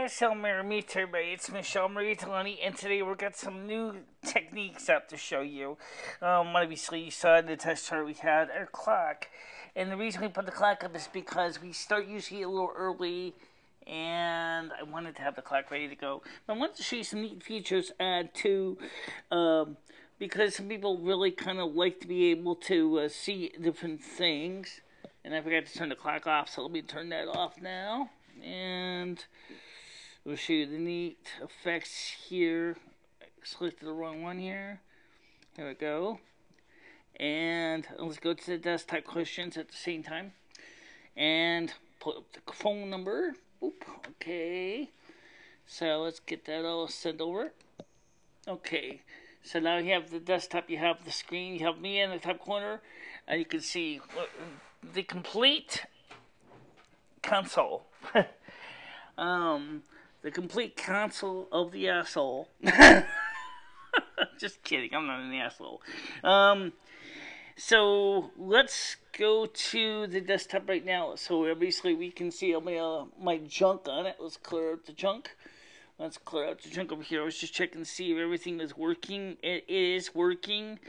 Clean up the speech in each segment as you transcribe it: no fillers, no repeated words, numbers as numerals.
guys, meet everybody. It's MicheleMarieDalene, and today we've got some new techniques up to show you. Obviously, you saw in the test chart we had our clock, and the reason we put the clock up is because we start usually a little early, and I wanted to have the clock ready to go. But I wanted to show you some neat features too, because some people really kind of like to be able to see different things. And I forgot to turn the clock off, so let me turn that off now. And we'll show you the neat effects here. I selected the wrong one here. Here we go. And let's go to the desktop questions at the same time. And pull up the phone number. Oop, okay. So let's get that all sent over. Okay. So now you have the desktop, you have the screen, you have me in the top corner. And you can see the complete console. The complete console of the asshole. Just kidding, I'm not an asshole. So let's go to the desktop right now. So obviously we can see my junk on it. Let's clear out the junk. Let's clear out the junk over here. I was just checking to see if everything is working. It is working.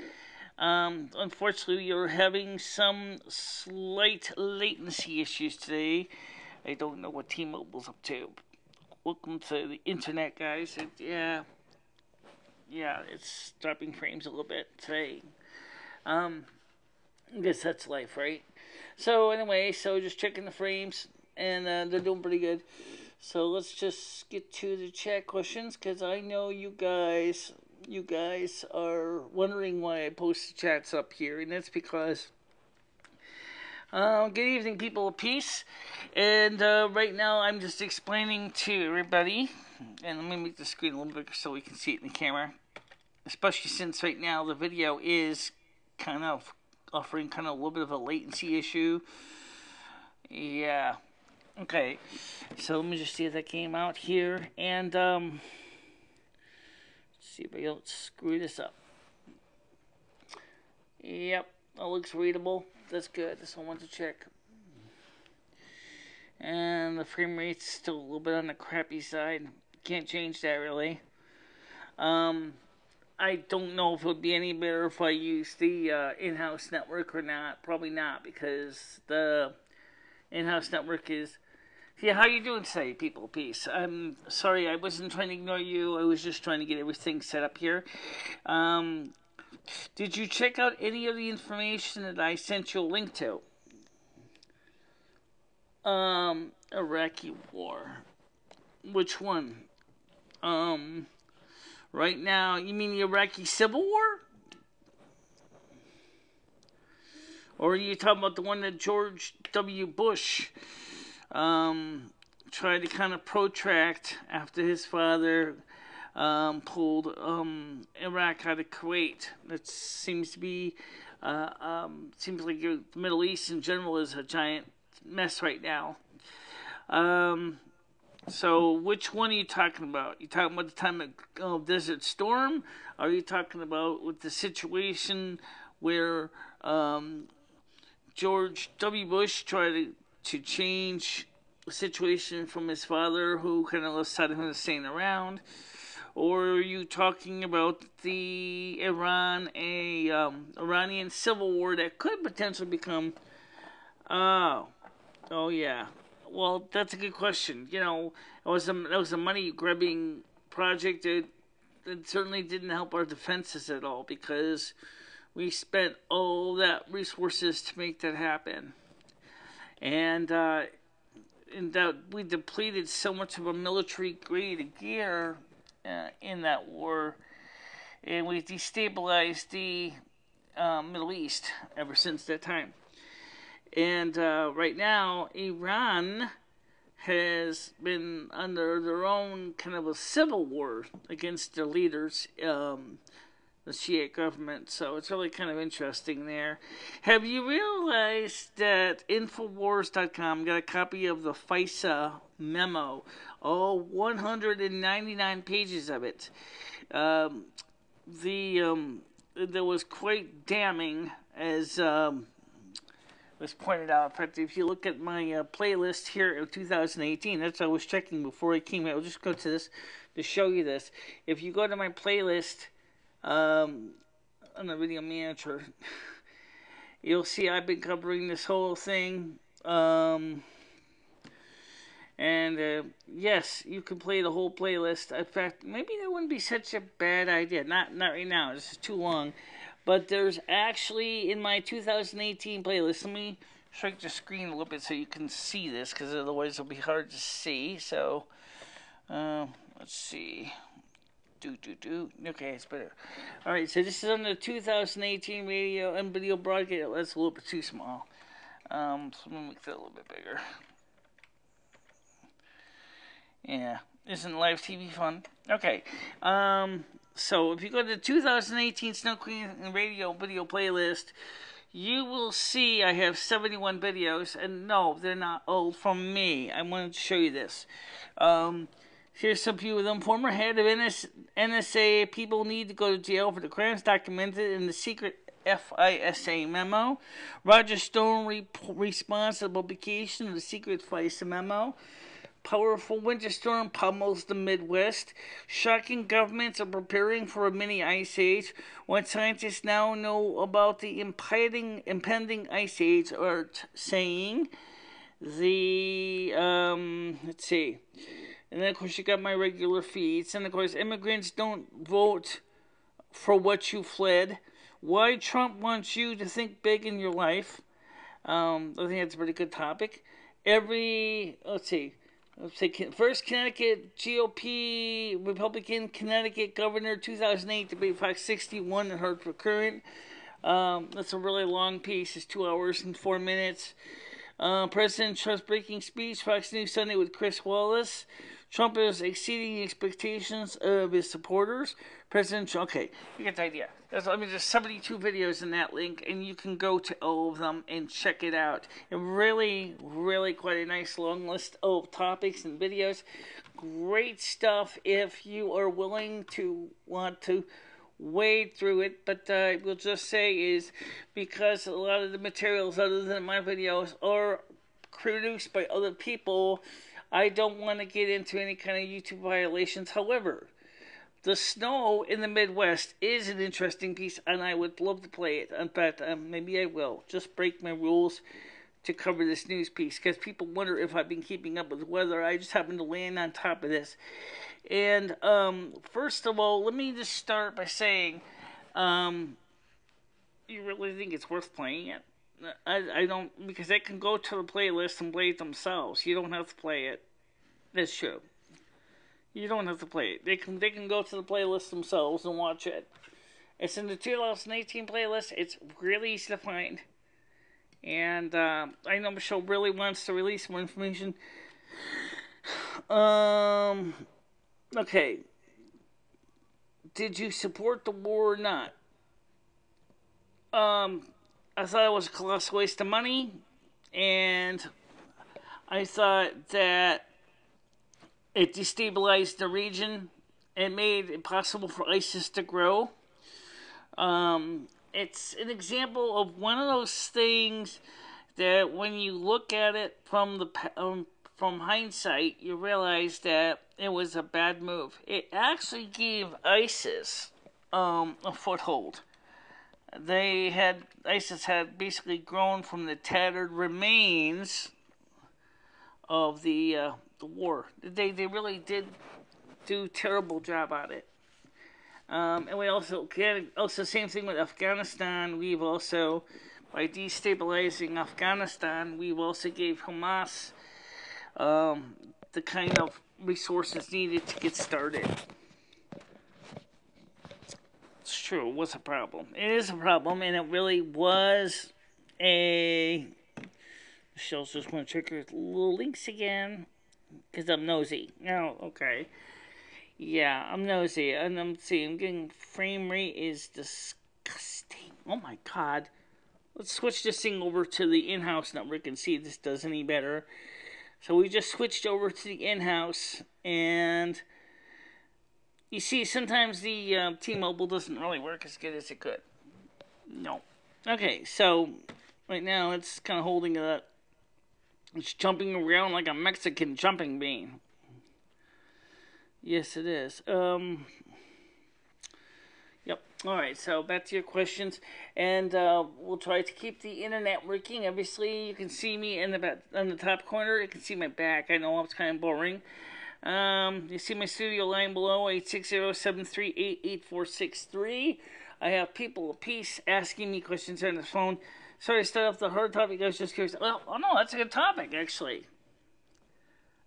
Unfortunately, we are having some slight latency issues today. I don't know what T-Mobile's up to. Welcome to the internet, guys. Yeah, it's dropping frames a little bit today. I guess that's life, right? So anyway, just checking the frames, and they're doing pretty good. So let's just get to the chat questions, because I know you guys are wondering why I post the chats up here, and that's because good evening, people of peace. And right now I'm just explaining to everybody, and let me make the screen a little bigger so we can see it in the camera, especially since right now the video is kind of offering kind of a little bit of a latency issue. Yeah. Okay, so let me just see if that came out here, and let's see if I don't screw this up. Yep, that looks readable. That's good. That's what I want to check. And the frame rate's still a little bit on the crappy side. Can't change that really. I don't know if it would be any better if I use the in-house network or not. Probably not, because the in-house network is... Yeah, how you doing today, people? Peace. I'm sorry, I wasn't trying to ignore you. I was just trying to get everything set up here. Did you check out any of the information that I sent you a link to? Iraqi war. Which one? Right now, you mean the Iraqi Civil War? Or are you talking about the one that George W. Bush tried to kind of protract after his father pulled Iraq out of Kuwait? That seems to be seems like the Middle East in general is a giant mess right now. So which one are you talking about? You talking about the time of Desert Storm? Or are you talking about with the situation where George W. Bush tried to change the situation from his father, who kind of decided him to stay around? Or are you talking about the Iranian civil war that could potentially become... Oh yeah. Well, that's a good question. You know, that was a money-grabbing project. It certainly didn't help our defenses at all, because we spent all that resources to make that happen. And that we depleted so much of our military-grade gear in that war, and we destabilized the Middle East ever since that time. And right now, Iran has been under their own kind of a civil war against their leaders, the Shiite government. So it's really kind of interesting there. Have you realized that Infowars.com got a copy of the FISA memo? Oh, 199 pages of it. That was quite damning, as was pointed out. In fact, if you look at my playlist here of 2018, that's what I was checking before I came here. I'll just go to this to show you this. If you go to my playlist on the video manager, you'll see I've been covering this whole thing. Yes, you can play the whole playlist. In fact, maybe that wouldn't be such a bad idea. Not right now. This is too long. But there's actually in my 2018 playlist. Let me shrink the screen a little bit so you can see this, because otherwise it'll be hard to see. So, let's see. Okay, it's better. All right, so this is on the 2018 radio and video broadcast. That's a little bit too small. So let me make that a little bit bigger. Yeah, isn't live TV fun? Okay, so if you go to the 2018 Snow Queen radio video playlist, you will see I have 71 videos, and no, they're not old from me. I wanted to show you this. Here's some few of them. Former head of NSA, people need to go to jail for the crimes documented in the secret FISA memo. Roger Stone response to the publication of the secret FISA memo. Powerful winter storm pummels the Midwest. Shocking governments are preparing for a mini ice age. What scientists now know about the impending ice age are saying the, let's see. And then, of course, you got my regular feeds. And, of course, immigrants don't vote for what you fled. Why Trump wants you to think big in your life. I think that's a pretty good topic. Let's see, first Connecticut GOP Republican Connecticut Governor 2008 debate Fox 61 and Hartford Current. That's a really long piece. It's 2 hours and 4 minutes. President Trump's breaking speech, Fox News Sunday with Chris Wallace. Trump is exceeding the expectations of his supporters. President Trump, okay, you get the idea. There's 72 videos in that link, and you can go to all of them and check it out. And really, really quite a nice long list of topics and videos. Great stuff if you are willing to want to wade through it. But I will just say is because a lot of the materials other than my videos are produced by other people, I don't want to get into any kind of YouTube violations. However, the snow in the Midwest is an interesting piece, and I would love to play it. In fact, maybe I will just break my rules to cover this news piece, because people wonder if I've been keeping up with the weather. I just happen to land on top of this. And first of all, let me just start by saying, you really think it's worth playing it? I don't, because they can go to the playlist and play it themselves. You don't have to play it. That's true. You don't have to play it. They can go to the playlist themselves and watch it. It's in the 2018 playlist. It's really easy to find. And I know Michelle really wants to release more information. Okay. Did you support the war or not? I thought it was a colossal waste of money, and I thought that it destabilized the region. It made it possible for ISIS to grow. It's an example of one of those things that when you look at it from hindsight, you realize that it was a bad move. It actually gave ISIS a foothold. ISIS had basically grown from the tattered remains of the war. They really did do a terrible job at it. And we also same thing with Afghanistan. We've also, by destabilizing Afghanistan, we've also gave Hamas the kind of resources needed to get started. It's true, it was a problem. It is a problem, and it really was a... Michelle's just going to check her little links again, because I'm nosy. No, okay. Yeah, I'm nosy, and I'm getting frame rate is disgusting. Oh my god. Let's switch this thing over to the in-house network and see if this does any better. So we just switched over to the in-house, and you see sometimes the T-Mobile doesn't really work as good as it could. No. Okay, so Right now, it's kind of holding it. It's jumping around like a Mexican jumping bean. Yes, it is. Yep. All right. So back to your questions, and we'll try to keep the internet working. Obviously, you can see me in the top corner. You can see my back. I know it's kind of boring. You see my studio line below, 860-738-8463. I have people of peace asking me questions on the phone. Sorry to start off the hard topic. I was just curious. Well, oh no, that's a good topic, actually.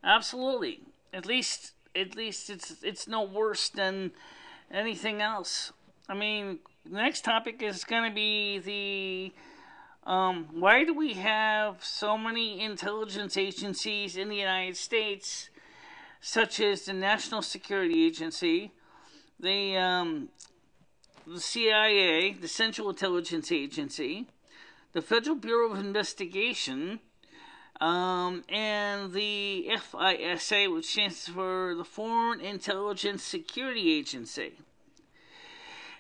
Absolutely. At least it's no worse than anything else. I mean, the next topic is going to be the why do we have so many intelligence agencies in the United States, such as the National Security Agency, the CIA, the Central Intelligence Agency, the Federal Bureau of Investigation, and the FISA, which stands for the Foreign Intelligence Security Agency.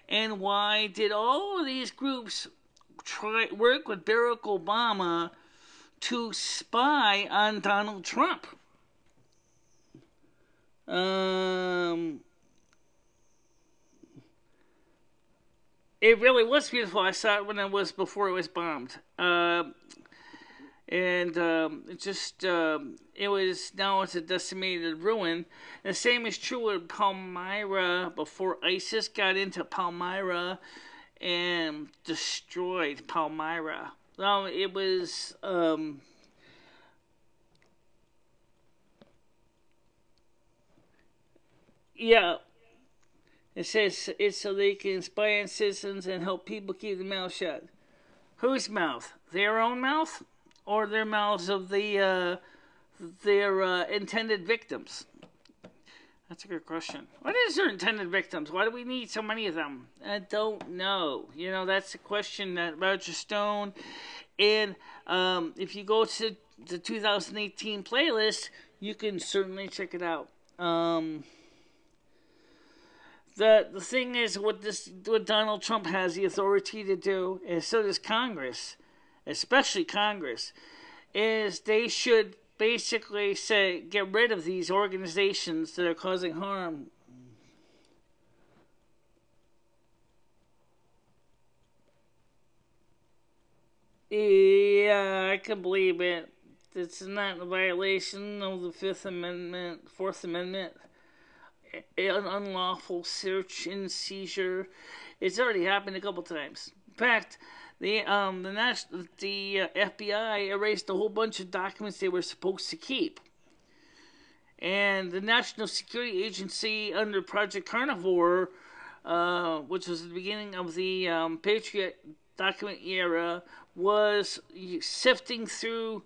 And why did all of these groups work with Barack Obama to spy on Donald Trump? It really was beautiful. I saw it before it was bombed. It was, now it's a decimated ruin. The same is true with Palmyra before ISIS got into Palmyra and destroyed Palmyra. Well, it was, yeah. It says it's so they can spy on citizens and help people keep their mouth shut. Whose mouth? Their own mouth? Or their mouths of their intended victims? That's a good question. What is their intended victims? Why do we need so many of them? I don't know. You know, that's a question that Roger Stone, and if you go to the 2018 playlist, you can certainly check it out. The thing is, what Donald Trump has the authority to do, and so does Congress, especially Congress, is they should basically say, get rid of these organizations that are causing harm. Yeah, I can believe it. It's not a violation of the Fourth Amendment. An unlawful search and seizure. It's already happened a couple times. In fact, the FBI erased a whole bunch of documents they were supposed to keep, and the National Security Agency under Project Carnivore, which was the beginning of the Patriot document era, was sifting through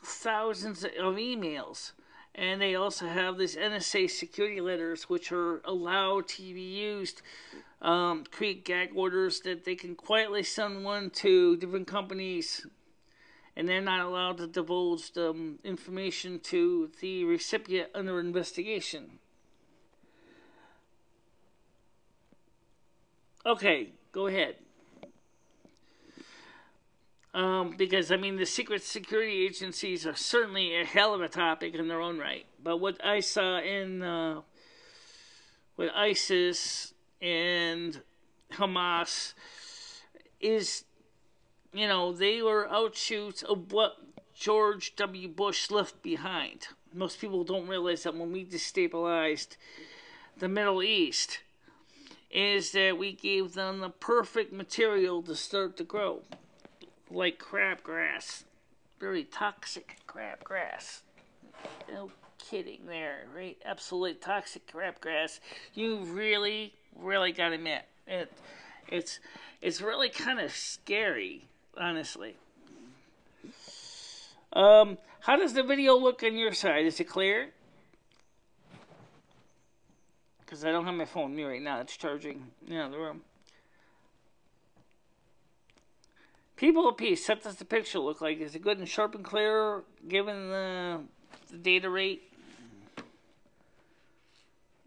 thousands of emails. And they also have these NSA security letters, which are allowed to be used, create gag orders that they can quietly send one to different companies, and they're not allowed to divulge the information to the recipient under investigation. Okay, go ahead. Because, I mean, the secret security agencies are certainly a hell of a topic in their own right. But what I saw with ISIS and Hamas is, you know, they were outshoots of what George W. Bush left behind. Most people don't realize that when we destabilized the Middle East, is that we gave them the perfect material to start to grow. Like crabgrass. Very toxic crabgrass. No kidding there, right? Absolutely toxic crabgrass. You really, really gotta admit, it's really kind of scary, honestly. How does the video look on your side? Is it clear? Because I don't have my phone with me right now. It's charging in the room. People of peace, what does the picture look like? Is it good and sharp and clear, given the data rate?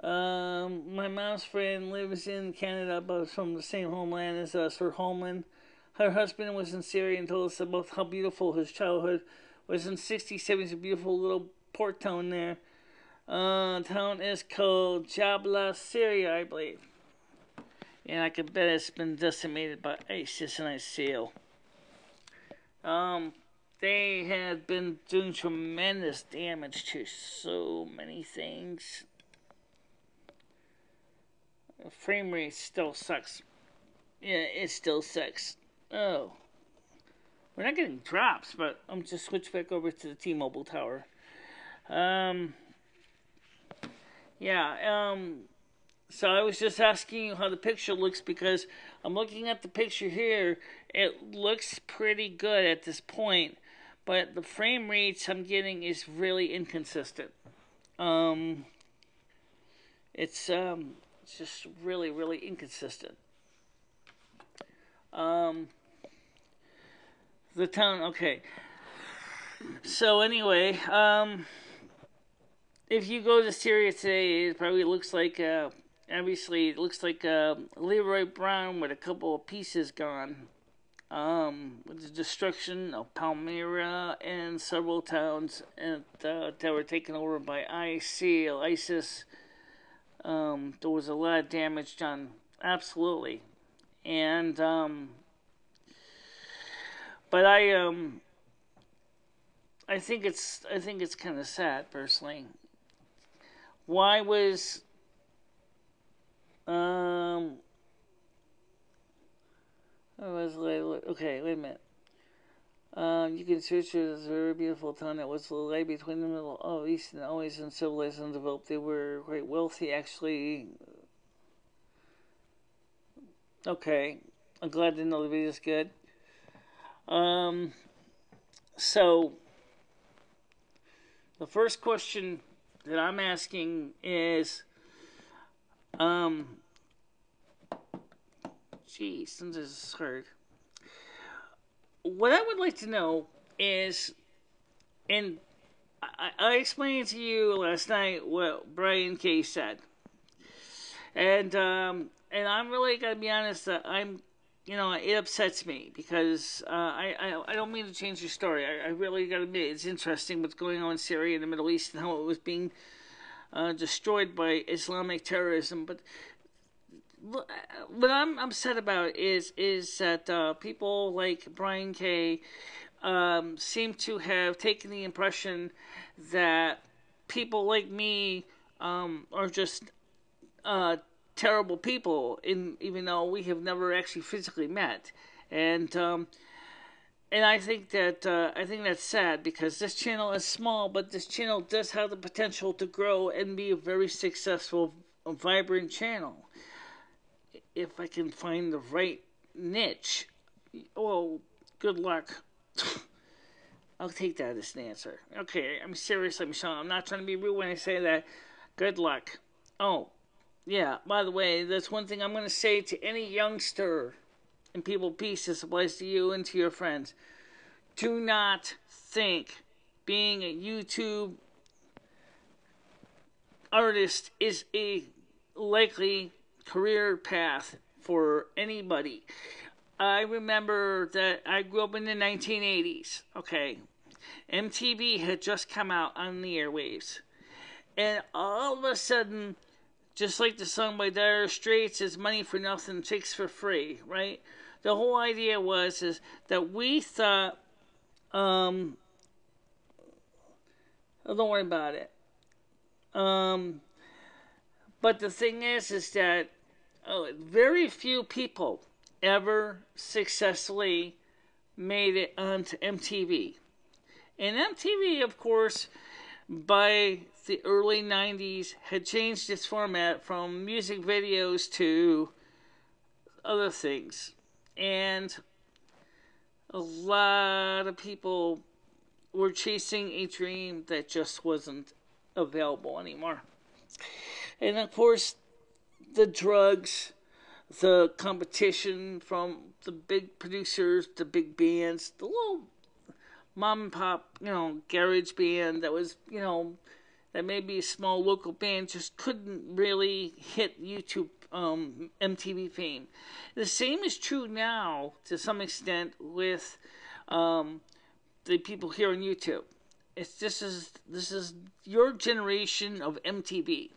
My mom's friend lives in Canada, but from the same homeland as us. Her homeland, her husband was in Syria and told us about how beautiful his childhood was in 60s, 70s, a beautiful little port town there. Town is called Jabla, Syria, I believe. And I can bet it's been decimated by ISIS and ISIL. They had been doing tremendous damage to so many things. The frame rate still sucks. Yeah, it still sucks. Oh. We're not getting drops, but I'm just switch back over to the T-Mobile tower. So I was just asking you how the picture looks because I'm looking at the picture here. It looks pretty good at this point, but the frame rates I'm getting is really inconsistent. It's just really, really inconsistent. The town, okay. So anyway, if you go to Syria today, it probably looks like, obviously, it looks like Leroy Brown with a couple of pieces gone. With the destruction of Palmyra and several towns that were taken over by ISIS. There was a lot of damage done, absolutely. And, but I think it's kind of sad, personally. Why was okay, wait a minute. You can search it as a very beautiful town that was lay between the middle of East and always in civilized and developed. They were quite wealthy, actually. Okay, I'm glad to know the video's good. So the first question that I'm asking is, geez, this is hard. What I would like to know is, and I explained to you last night what Brian K. said, and I'm really gonna be honest that it upsets me because I don't mean to change the story. I really gotta admit it's interesting what's going on in Syria and the Middle East and how it was being destroyed by Islamic terrorism. But what I'm upset about is that people like Brian K. Seem to have taken the impression that people like me are just terrible people, even though we have never actually physically met, and I think that's sad because this channel is small, but this channel does have the potential to grow and be a very successful, vibrant channel. If I can find the right niche. Well, good luck. I'll take that as an answer. Okay, I'm seriously, Michelle. I'm not trying to be rude when I say that. Good luck. Oh, yeah, by the way, that's one thing I'm going to say to any youngster, and people, peace, this applies to you and to your friends. Do not think being a YouTube artist is a likely career path for anybody. I remember that I grew up in the 1980s, okay? MTV had just come out on the airwaves. And all of a sudden, just like the song by Dire Straits, is money for nothing, chicks for free, right? The whole idea is that we thought, don't worry about it. But the thing is that very few people ever successfully made it onto MTV. And MTV, of course, by the early 90s, had changed its format from music videos to other things. And a lot of people were chasing a dream that just wasn't available anymore. And of course, the drugs, the competition from the big producers, the big bands, the little mom and pop, garage band that was, that may be a small local band, just couldn't really hit YouTube MTV fame. The same is true now, to some extent, with the people here on YouTube. This is your generation of MTV.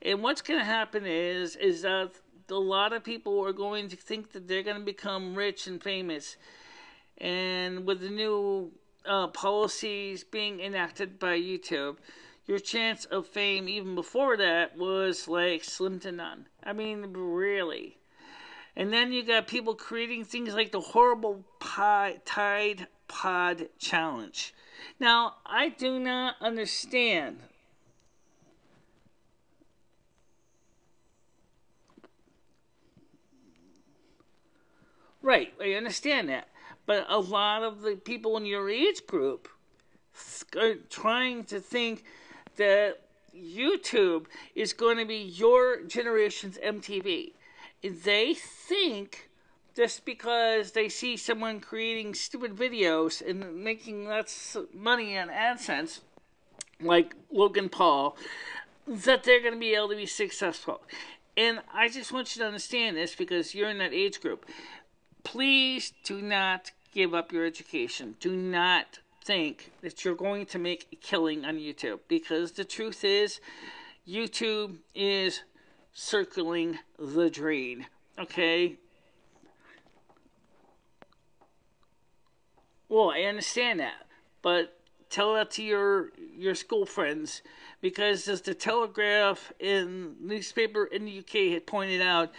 And what's going to happen is that a lot of people are going to think that they're going to become rich and famous. And with the new policies being enacted by YouTube, your chance of fame even before that was like slim to none. I mean, really. And then you got people creating things like the horrible Tide Pod Challenge. Now, I do not understand. Right, I understand that. But a lot of the people in your age group are trying to think that YouTube is going to be your generation's MTV. They think just because they see someone creating stupid videos and making lots of money on AdSense, like Logan Paul, that they're going to be able to be successful. And I just want you to understand this because you're in that age group. Please do not give up your education. Do not think that you're going to make a killing on YouTube, because the truth is YouTube is circling the drain. Okay? Well, I understand that, but tell that to your school friends, because as the Telegraph and newspaper in the UK had pointed out,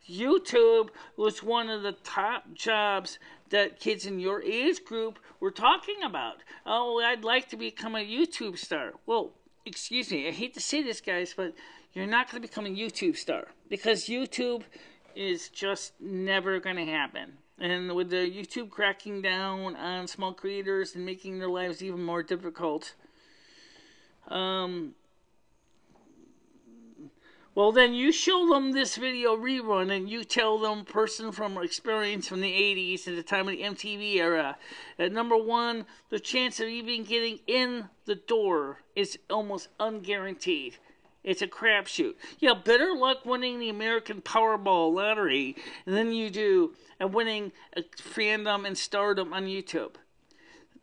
YouTube was one of the top jobs that kids in your age group were talking about. Oh, I'd like to become a YouTube star. Well, excuse me, I hate to say this, guys, but you're not going to become a YouTube star, because YouTube is just never going to happen. And with the YouTube cracking down on small creators and making their lives even more difficult, well, then you show them this video rerun and you tell them, person from experience from the 80s at the time of the MTV era, that number one, the chance of even getting in the door is almost unguaranteed. It's a crapshoot. You have better luck winning the American Powerball lottery than you do at winning a fandom and stardom on YouTube.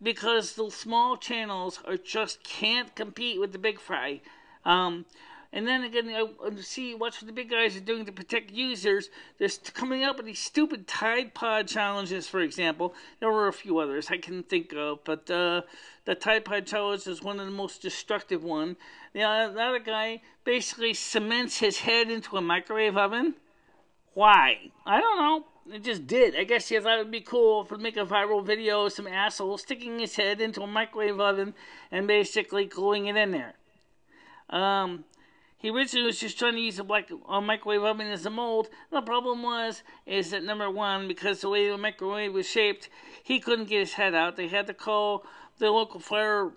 Because the small channels just can't compete with the big fry. And then again, watch what the big guys are doing to protect users. They're coming up with these stupid Tide Pod challenges, for example. There were a few others I can think of, but the Tide Pod challenge is one of the most destructive one. The other guy basically cements his head into a microwave oven. Why? I don't know. It just did. I guess he thought it would be cool to make a viral video of some asshole sticking his head into a microwave oven and basically gluing it in there. He originally was just trying to use a microwave oven as a mold. The problem is that number one, because the way the microwave was shaped, he couldn't get his head out. They had to call the local fire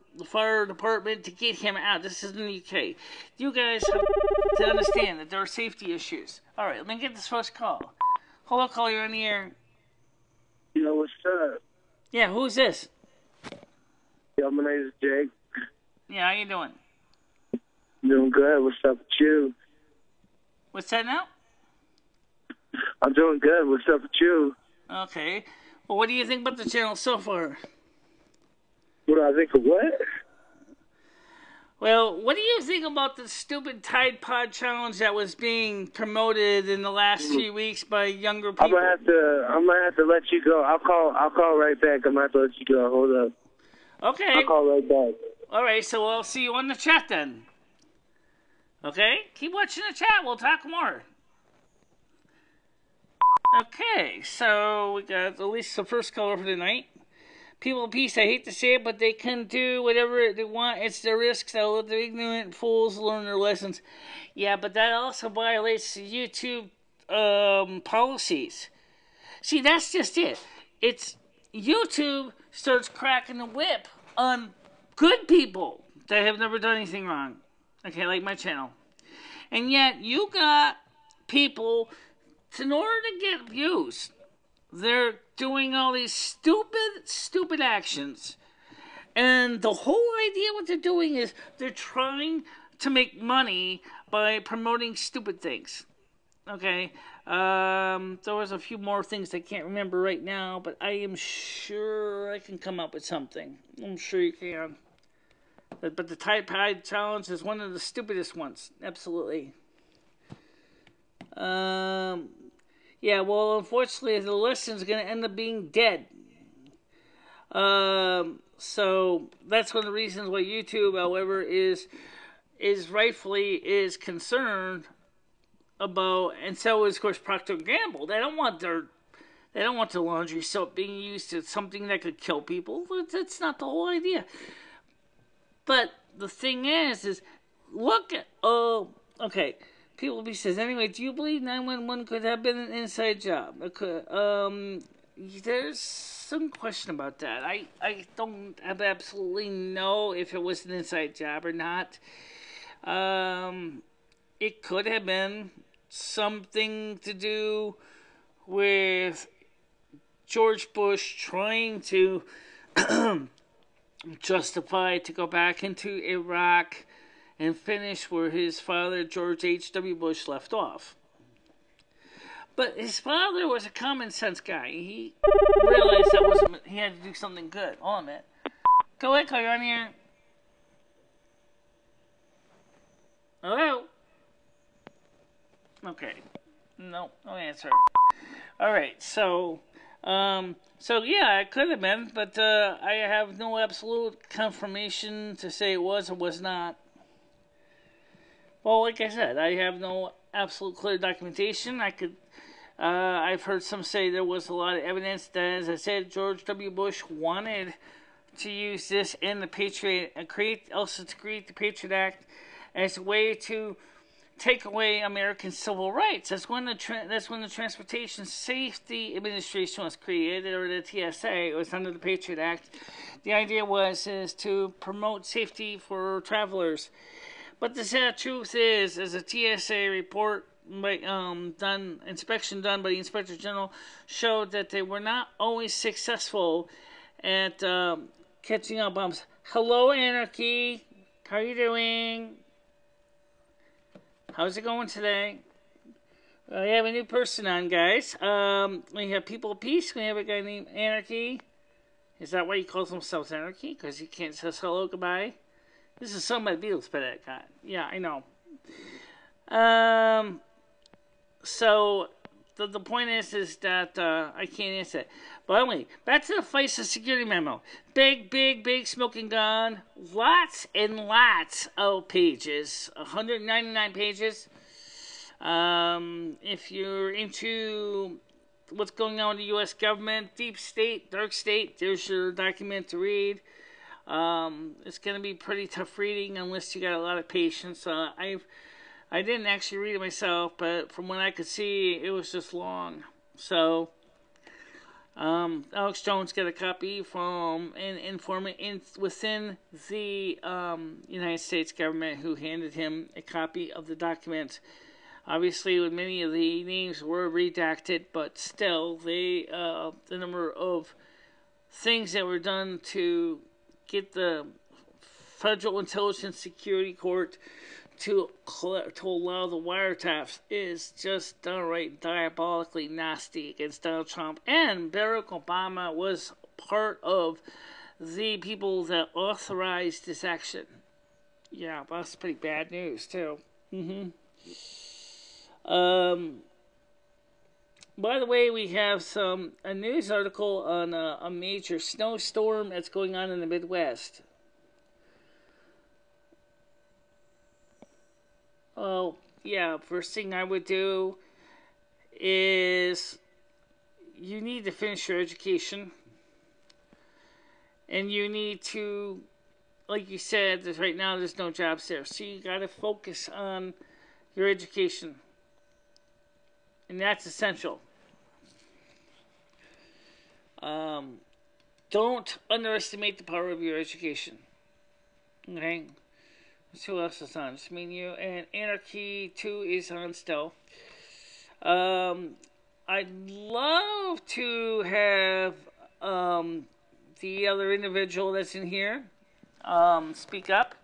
department to get him out. This is in the UK. You guys have to understand that there are safety issues. All right, let me get this first call. Hello, caller, you're on the air. Yo, what's up? Yeah, who's this? Yo, my name is Jake. Yeah, how you doing? Doing good. What's up with you? What's that now? I'm doing good. What's up with you? Okay. Well, what do you think about the channel so far? What do I think of what? Well, what do you think about the stupid Tide Pod challenge that was being promoted in the last few weeks by younger people? I'm gonna have to let you go. I'll call right back. I'm gonna have to let you go. Hold up. Okay. I'll call right back. All right. So I'll see you on the chat then. Okay? Keep watching the chat. We'll talk more. Okay. So we got at least the first caller for the night. People of peace, I hate to say it, but they can do whatever they want. It's their risks. They'll let the ignorant fools learn their lessons. Yeah, but that also violates YouTube policies. See, that's just it. It's YouTube starts cracking the whip on good people that have never done anything wrong. Okay, like my channel. And yet, you got people, in order to get views, they're doing all these stupid actions. And the whole idea what they're doing is they're trying to make money by promoting stupid things. Okay. There was a few more things I can't remember right now, but I am sure I can come up with something. I'm sure you can. But the Tide Pod Challenge is one of the stupidest ones. Absolutely. Yeah, well, unfortunately, the lesson's going to end up being dead. So that's one of the reasons why YouTube, however, is rightfully is concerned about, and so is of course Procter & Gamble. They don't want their laundry soap being used as something that could kill people. That's not the whole idea. But the thing is look at, okay. People be says, anyway, do you believe 911 could have been an inside job? There's some question about that. I don't have absolutely know if it was an inside job or not. It could have been something to do with George Bush trying to justify to go back into Iraq and finish where his father, George H.W. Bush, left off. But his father was a common sense guy. He realized he had to do something good. Hold on a minute. Go ahead, call you on here. Hello? Okay. No answer. Alright, so yeah, it could have been, but I have no absolute confirmation to say it was or was not. Well, like I said, I have no absolute clear documentation. I've heard some say there was a lot of evidence that, as I said, George W. Bush wanted to use this in the Patriot, to create the Patriot Act as a way to take away American civil rights. That's when the Transportation Safety Administration was created, or the TSA. It was under the Patriot Act. The idea is to promote safety for travelers. But the sad truth is, as a TSA report inspection done by the Inspector General showed that they were not always successful at catching up bombs. Hello, Anarchy. How are you doing? How's it going today? We have a new person on, guys. We have People of Peace. We have a guy named Anarchy. Is that why he calls himself Anarchy? Because he can't say hello, goodbye? This is some of my Beatles put that guy. Yeah, I know. So the point is that I can't answer it. But anyway, back to the FISA security memo. Big smoking gun. Lots and lots of pages. 199 pages. If you're into what's going on with the U.S. government, deep state, dark state, there's your document to read. It's going to be pretty tough reading unless you got a lot of patience. I didn't actually read it myself, but from what I could see, it was just long. So, Alex Jones got a copy from an informant within the United States government who handed him a copy of the document. Obviously, many of the names were redacted, but still, the number of things that were done to get the Federal Intelligence Security Court to allow the wiretaps is just downright diabolically nasty against Donald Trump. And Barack Obama was part of the people that authorized this action. Yeah, that's pretty bad news, too. By the way, we have a news article on a major snowstorm that's going on in the Midwest. Well, yeah, first thing I would do is you need to finish your education. And you need to, like you said, right now there's no jobs there. So you got to focus on your education. And that's essential. Don't underestimate the power of your education. Okay? Who else is on? Just me and you. And Anarchy 2 is on still. I'd love to have the other individual that's in here speak up.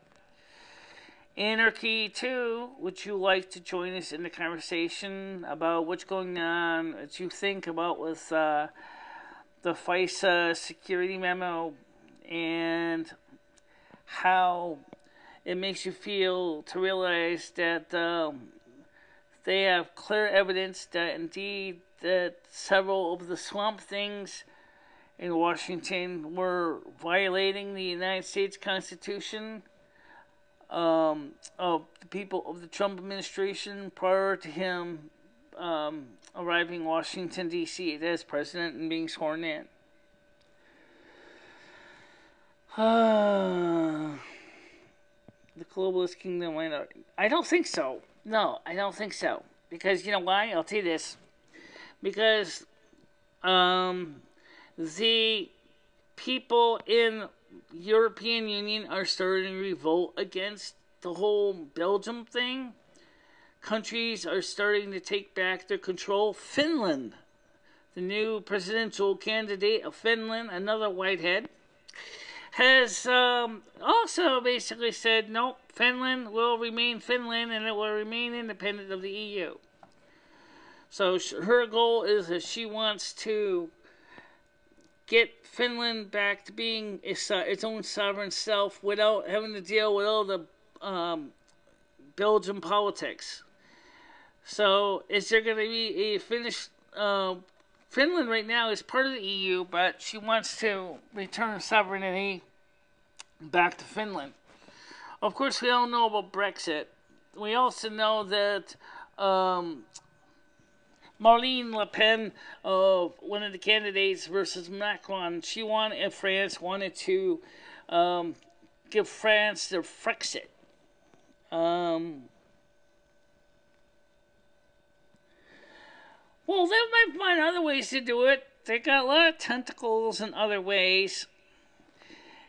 Anarchy 2, would you like to join us in the conversation about what's going on, what you think about with the FISA security memo and how it makes you feel to realize that they have clear evidence that indeed that several of the swamp things in Washington were violating the United States Constitution of the people of the Trump administration prior to him arriving in Washington, D.C. as president and being sworn in. The globalist kingdom minority. I don't think so. No, I don't think so. Because, you know why? I'll tell you this. Because the people in European Union are starting to revolt against the whole Belgium thing. Countries are starting to take back their control. Finland, the new presidential candidate of Finland, another whitehead, has also basically said, nope, Finland will remain Finland and it will remain independent of the EU. So her goal is that she wants to get Finland back to being its own sovereign self without having to deal with all the Belgian politics. So is there going to be a Finnish... Finland right now is part of the EU, but she wants to return sovereignty back to Finland. Of course, we all know about Brexit. We also know that Marine Le Pen, one of the candidates versus Macron, France wanted to give France their Frexit. Well, they might find other ways to do it. They got a lot of tentacles in other ways.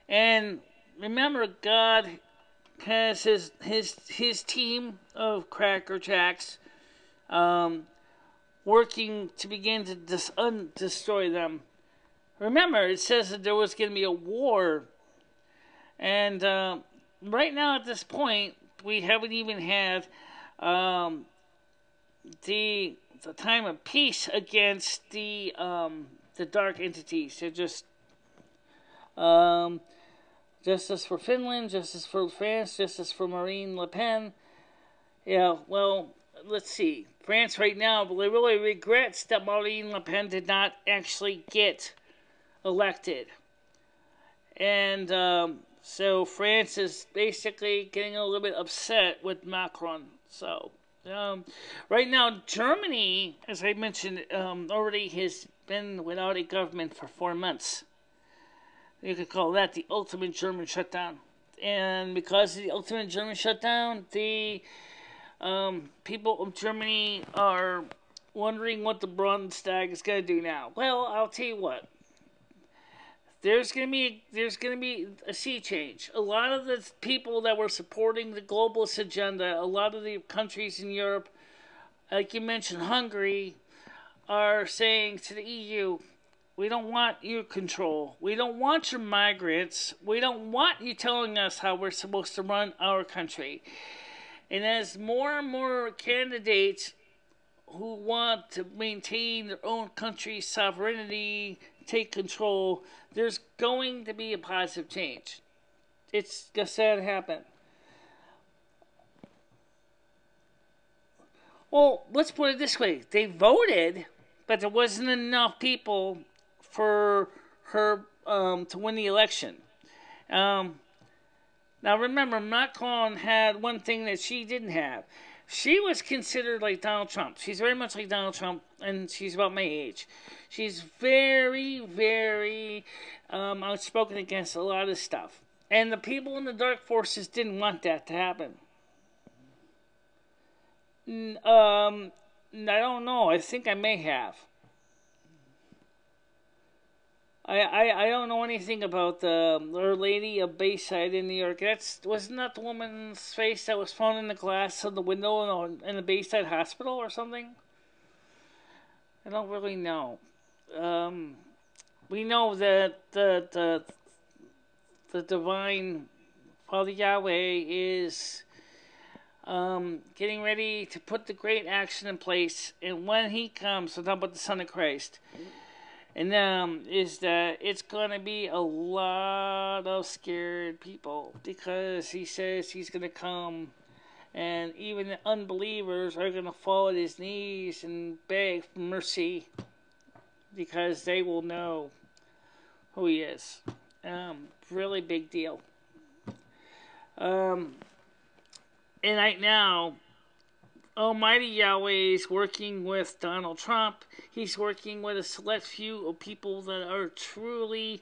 And remember, God has his team of Cracker Jacks working to begin to destroy them. Remember, it says that there was going to be a war. And right now at this point, we haven't even had the time of peace against the dark entities. They're just justice for Finland, justice for France, justice for Marine Le Pen. Yeah, well, let's see. France right now really regrets that Marine Le Pen did not actually get elected. And so France is basically getting a little bit upset with Macron. So right now, Germany, as I mentioned already, has been without a government for 4 months. You could call that the ultimate German shutdown. And because of the ultimate German shutdown, the people of Germany are wondering what the Bundestag is going to do now. Well, I'll tell you what. There's going to be a sea change. A lot of the people that were supporting the globalist agenda, a lot of the countries in Europe, like you mentioned, Hungary, are saying to the EU, we don't want your control. We don't want your migrants. We don't want you telling us how we're supposed to run our country. And as more and more candidates who want to maintain their own country's sovereignty, take control, there's going to be a positive change. It's just going to happen. Well, let's put it this way. They voted, but there wasn't enough people for her to win the election. Now remember, Macron had one thing that she didn't have. She was considered like Donald Trump. She's very much like Donald Trump, and she's about my age. She's very, very outspoken against a lot of stuff. And the people in the dark forces didn't want that to happen. I don't know. I think I may have. I don't know anything about Our Lady of Bayside in New York. Wasn't that the woman's face that was found in the glass of the window in the Bayside Hospital or something? I don't really know. We know that the divine Father Yahweh is getting ready to put the great action in place. And when he comes, we're talking about the Son of Christ. And is that it's going to be a lot of scared people because he says he's going to come. And even the unbelievers are going to fall at his knees and beg for mercy because they will know who he is. Really big deal. And right now, Almighty Yahweh is working with Donald Trump. He's working with a select few of people that are truly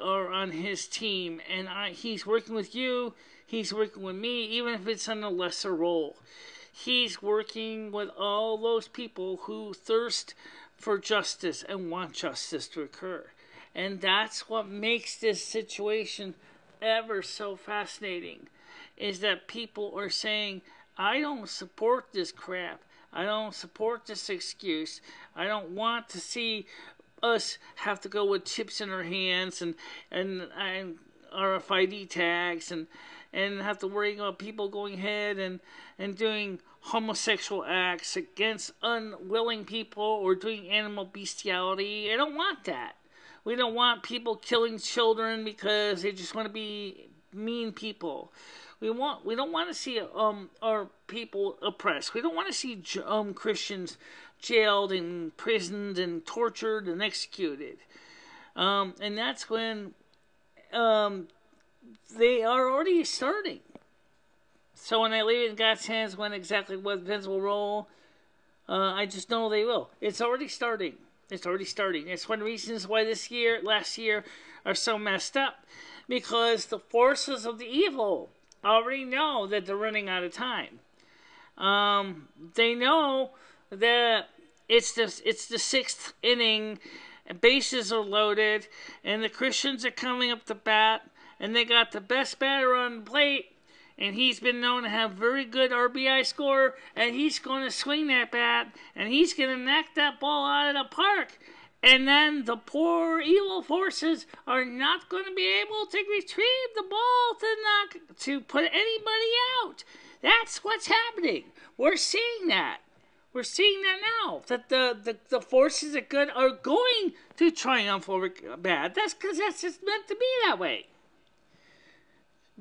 are on his team. And he's working with you. He's working with me, even if it's on a lesser role. He's working with all those people who thirst for justice and want justice to occur. And that's what makes this situation ever so fascinating, is that people are saying, I don't support this crap. I don't support this excuse. I don't want to see us have to go with chips in our hands and RFID tags and have to worry about people going ahead and doing homosexual acts against unwilling people or doing animal bestiality. I don't want that. We don't want people killing children because they just want to be mean people. We don't want to see our people oppressed. We don't want to see Christians jailed and imprisoned and tortured and executed. And that's when they are already starting. So when I leave it in God's hands, when exactly what events will roll, I just know they will. It's already starting. It's already starting. It's one of the reasons why last year, are so messed up. Because the forces of the evil already know that they're running out of time. They know that it's the sixth inning, bases are loaded, and the Christians are coming up to bat, and they got the best batter on the plate, and he's been known to have very good RBI score, and he's going to swing that bat, and he's going to knock that ball out of the park. And then the poor evil forces are not going to be able to retrieve the ball to put anybody out. That's what's happening. We're seeing that. We're seeing that now. That the forces that good are going to triumph over bad. That's because that's just meant to be that way.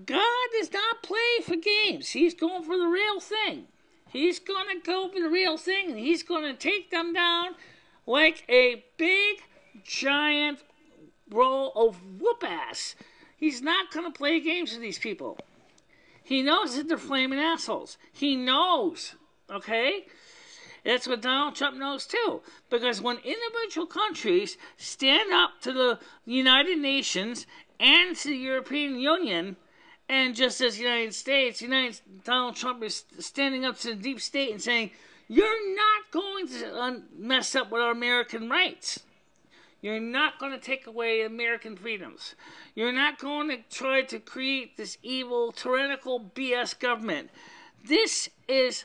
God does not play for games. He's going for the real thing. He's going to go for the real thing, and he's going to take them down like a big, giant roll of whoop-ass. He's not going to play games with these people. He knows that they're flaming assholes. He knows, okay? That's what Donald Trump knows, too. Because when individual countries stand up to the United Nations and to the European Union, and just as the United States, Donald Trump is standing up to the deep state and saying, you're not going to mess up with our American rights. You're not going to take away American freedoms. You're not going to try to create this evil, tyrannical BS government. This is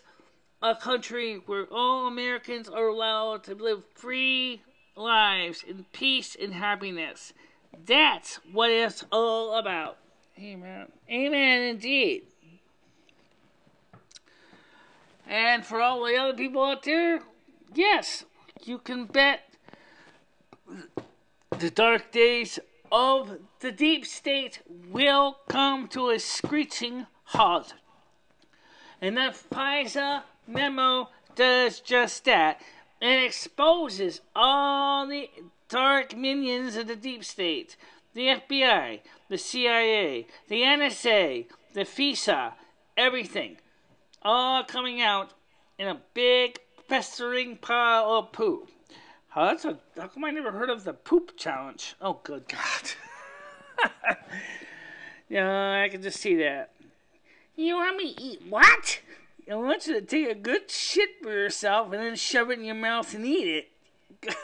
a country where all Americans are allowed to live free lives in peace and happiness. That's what it's all about. Amen. Amen indeed. And for all the other people out there, yes, you can bet the dark days of the deep state will come to a screeching halt. And that FISA memo does just that. It exposes all the dark minions of the deep state. The FBI, the CIA, the NSA, the FISA, everything. All coming out in a big, festering pile of poop. How come I never heard of the poop challenge? Oh, good God. Yeah, I can just see that. You want me to eat what? I want you to take a good shit for yourself and then shove it in your mouth and eat it.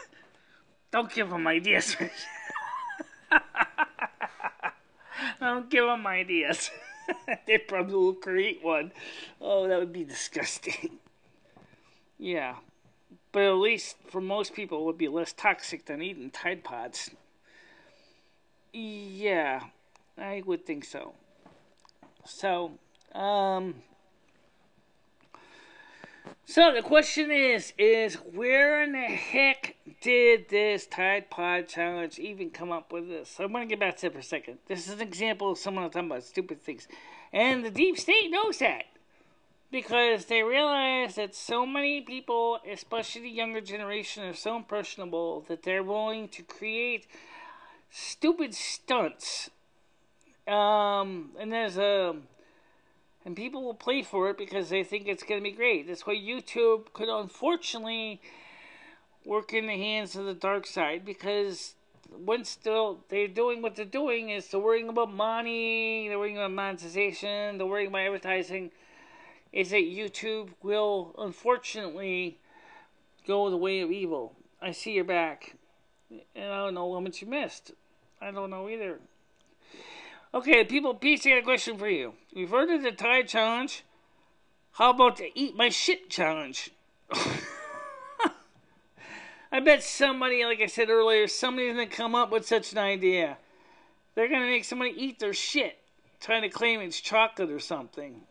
Don't give them ideas. Don't give them ideas. They probably will create one. Oh, that would be disgusting. Yeah. But at least for most people it would be less toxic than eating Tide Pods. Yeah, I would think so. So, So the question is where in the heck did this Tide Pod Challenge even come up with this? So I'm going to get back to it for a second. This is an example of someone talking about stupid things. And the deep state knows that. Because they realize that so many people, especially the younger generation, are so impressionable that they're willing to create stupid stunts. And people will pay for it because they think it's going to be great. That's why YouTube could unfortunately work in the hands of the dark side, because once they're doing what they're doing is they're worrying about money, they're worrying about monetization, they're worrying about advertising, is that YouTube will unfortunately go the way of evil. I see you're back. And I don't know how much you missed. I don't know either. Okay, people, peace, I got a question for you. We've heard of the Tide Challenge. How about the Eat My Shit Challenge? I bet somebody, like I said earlier, somebody's going to come up with such an idea. They're going to make somebody eat their shit, trying to claim it's chocolate or something.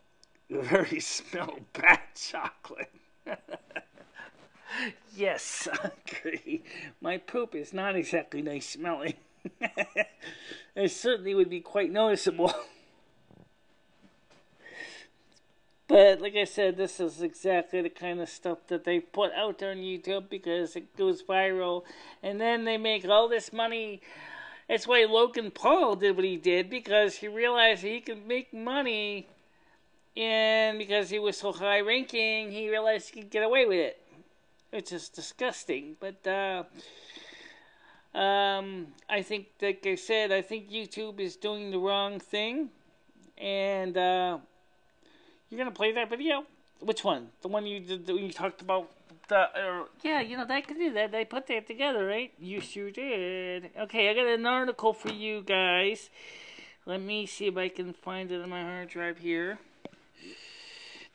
Very smell bad chocolate. Yes, I agree. My poop is not exactly nice smelling. It certainly would be quite noticeable. But like I said, this is exactly the kind of stuff that they put out there on YouTube because it goes viral. And then they make all this money. That's why Logan Paul did what he did, because he realized he could make money. And because he was so high ranking, he realized he could get away with it. Which is disgusting. But I think, like I said, I think YouTube is doing the wrong thing. And you're going to play that video? Which one? The one you did, when you talked about yeah, you know, that could do that. They put that together, right? You sure did. Okay, I got an article for you guys. Let me see if I can find it on my hard drive here.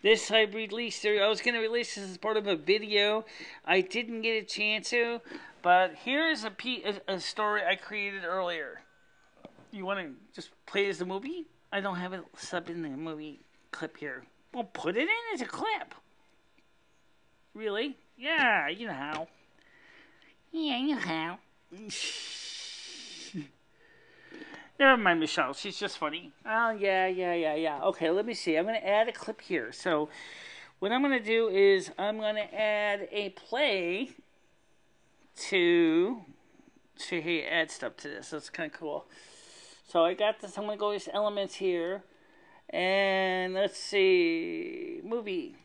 This I released. I was going to release this as part of a video. I didn't get a chance to, but here's a story I created earlier. You want to just play as the movie? I don't have it subbed in the movie clip here. Well, put it in as a clip. Really? Yeah, you know how. Yeah, you know how. Never mind, Michelle. She's just funny. Oh, yeah. Okay, let me see. I'm going to add a clip here. So, what I'm going to do is I'm going to add a play to add stuff to this. That's kind of cool. So, I got this. I'm going to go to elements here. And let's see. Movie.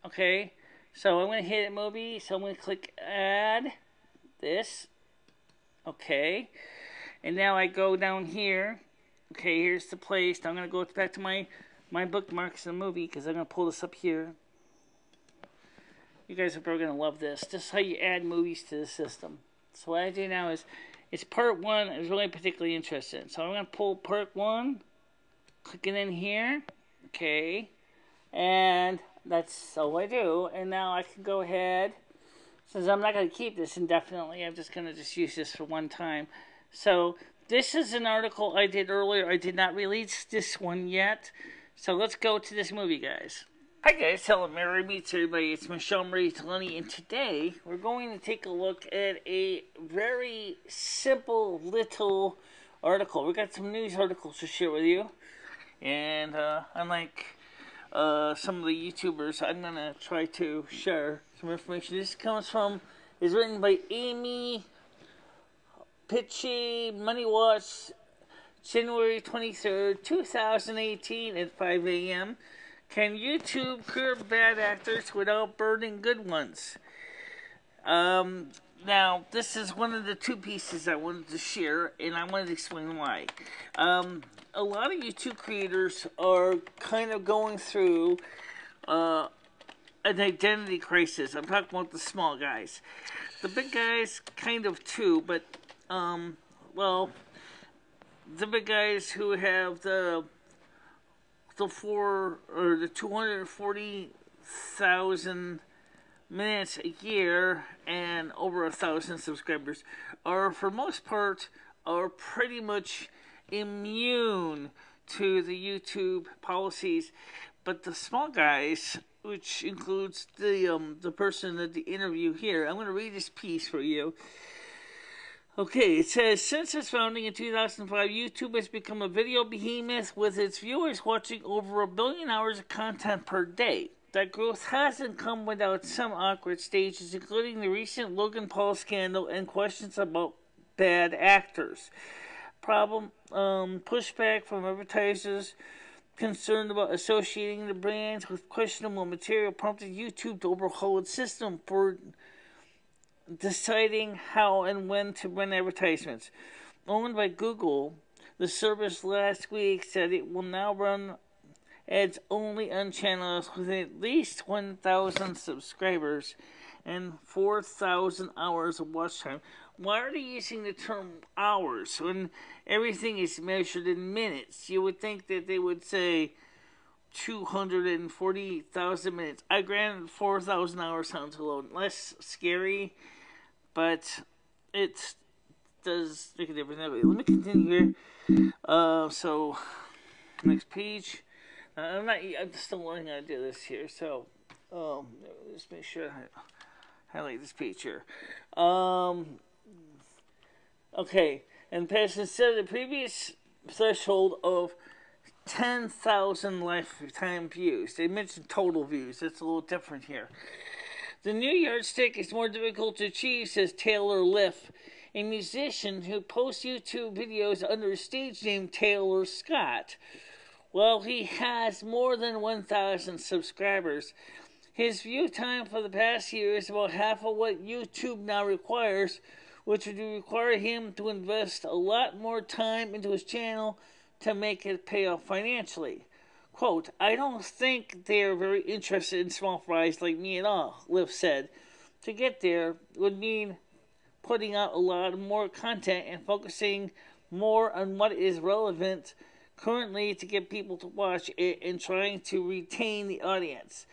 Okay. So, I'm going to hit movie. So, I'm going to click add this. Okay. And now I go down here. Okay, here's the place. Now I'm going to go back to my bookmarks in the movie because I'm going to pull this up here. You guys are probably going to love this. This is how you add movies to the system. So what I do now is, it's part 1 I was really particularly interested in. So I'm going to pull part 1, click it in here. Okay. And that's all I do. And now I can go ahead. Since I'm not going to keep this indefinitely, I'm just going to just use this for one time. So, this is an article I did earlier. I did not release this one yet. So, let's go to this movie, guys. Hi, guys. Hello, Mary meets everybody. It's MicheleMarieDalene, and today we're going to take a look at a very simple little article. We got some news articles to share with you. And, unlike some of the YouTubers, I'm going to try to share some information. This is written by Amy Pitchy Money Watch, January 23rd, 2018 at 5 a.m. Can YouTube curb bad actors without burning good ones? Now, this is one of the two pieces I wanted to share, and I wanted to explain why. A lot of YouTube creators are kind of going through an identity crisis. I'm talking about the small guys. The big guys, kind of too, but well, the big guys who have the 240,000 minutes a year and over 1,000 subscribers are, for most part, are pretty much immune to the YouTube policies. But the small guys which includes the person at the interview here. I'm going to read this piece for you. Okay, it says, since its founding in 2005, YouTube has become a video behemoth with its viewers watching over 1 billion hours of content per day. That growth hasn't come without some awkward stages, including the recent Logan Paul scandal and questions about bad actors. Pushback from advertisers concerned about associating the brands with questionable material prompted YouTube to overhaul its system for deciding how and when to run advertisements. Owned by Google, the service last week said it will now run ads only on channels with at least 1,000 subscribers and 4,000 hours of watch time. Why are they using the term hours when everything is measured in minutes? You would think that they would say 240,000 minutes. I granted 4,000 hours sounds a little less scary, but it does make a difference. Anyway, let me continue here. So, next page. I'm still learning how to do this here, so just make sure I highlight this page here. Okay, and past instead of the previous threshold of 10,000 lifetime views. They mentioned total views. That's a little different here. The new yardstick is more difficult to achieve, says Taylor Liff, a musician who posts YouTube videos under a stage name Taylor Scott. Well, he has more than 1,000 subscribers. His view time for the past year is about half of what YouTube now requires, which would require him to invest a lot more time into his channel to make it pay off financially. Quote, I don't think they are very interested in small fries like me at all, Liff said. To get there would mean putting out a lot more content and focusing more on what is relevant currently to get people to watch it and trying to retain the audience.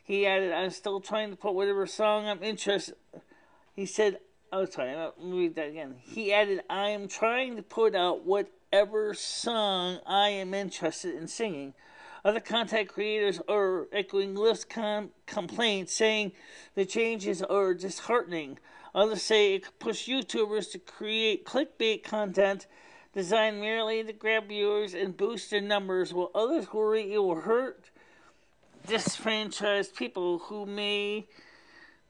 He added, I'm still trying to put whatever song I'm interested. He said, let me read that again. He added, I am trying to put out whatever song I am interested in singing. Other content creators are echoing Liff's complaints, saying the changes are disheartening. Others say it could push YouTubers to create clickbait content designed merely to grab viewers and boost their numbers, while others worry it will hurt disfranchised people who may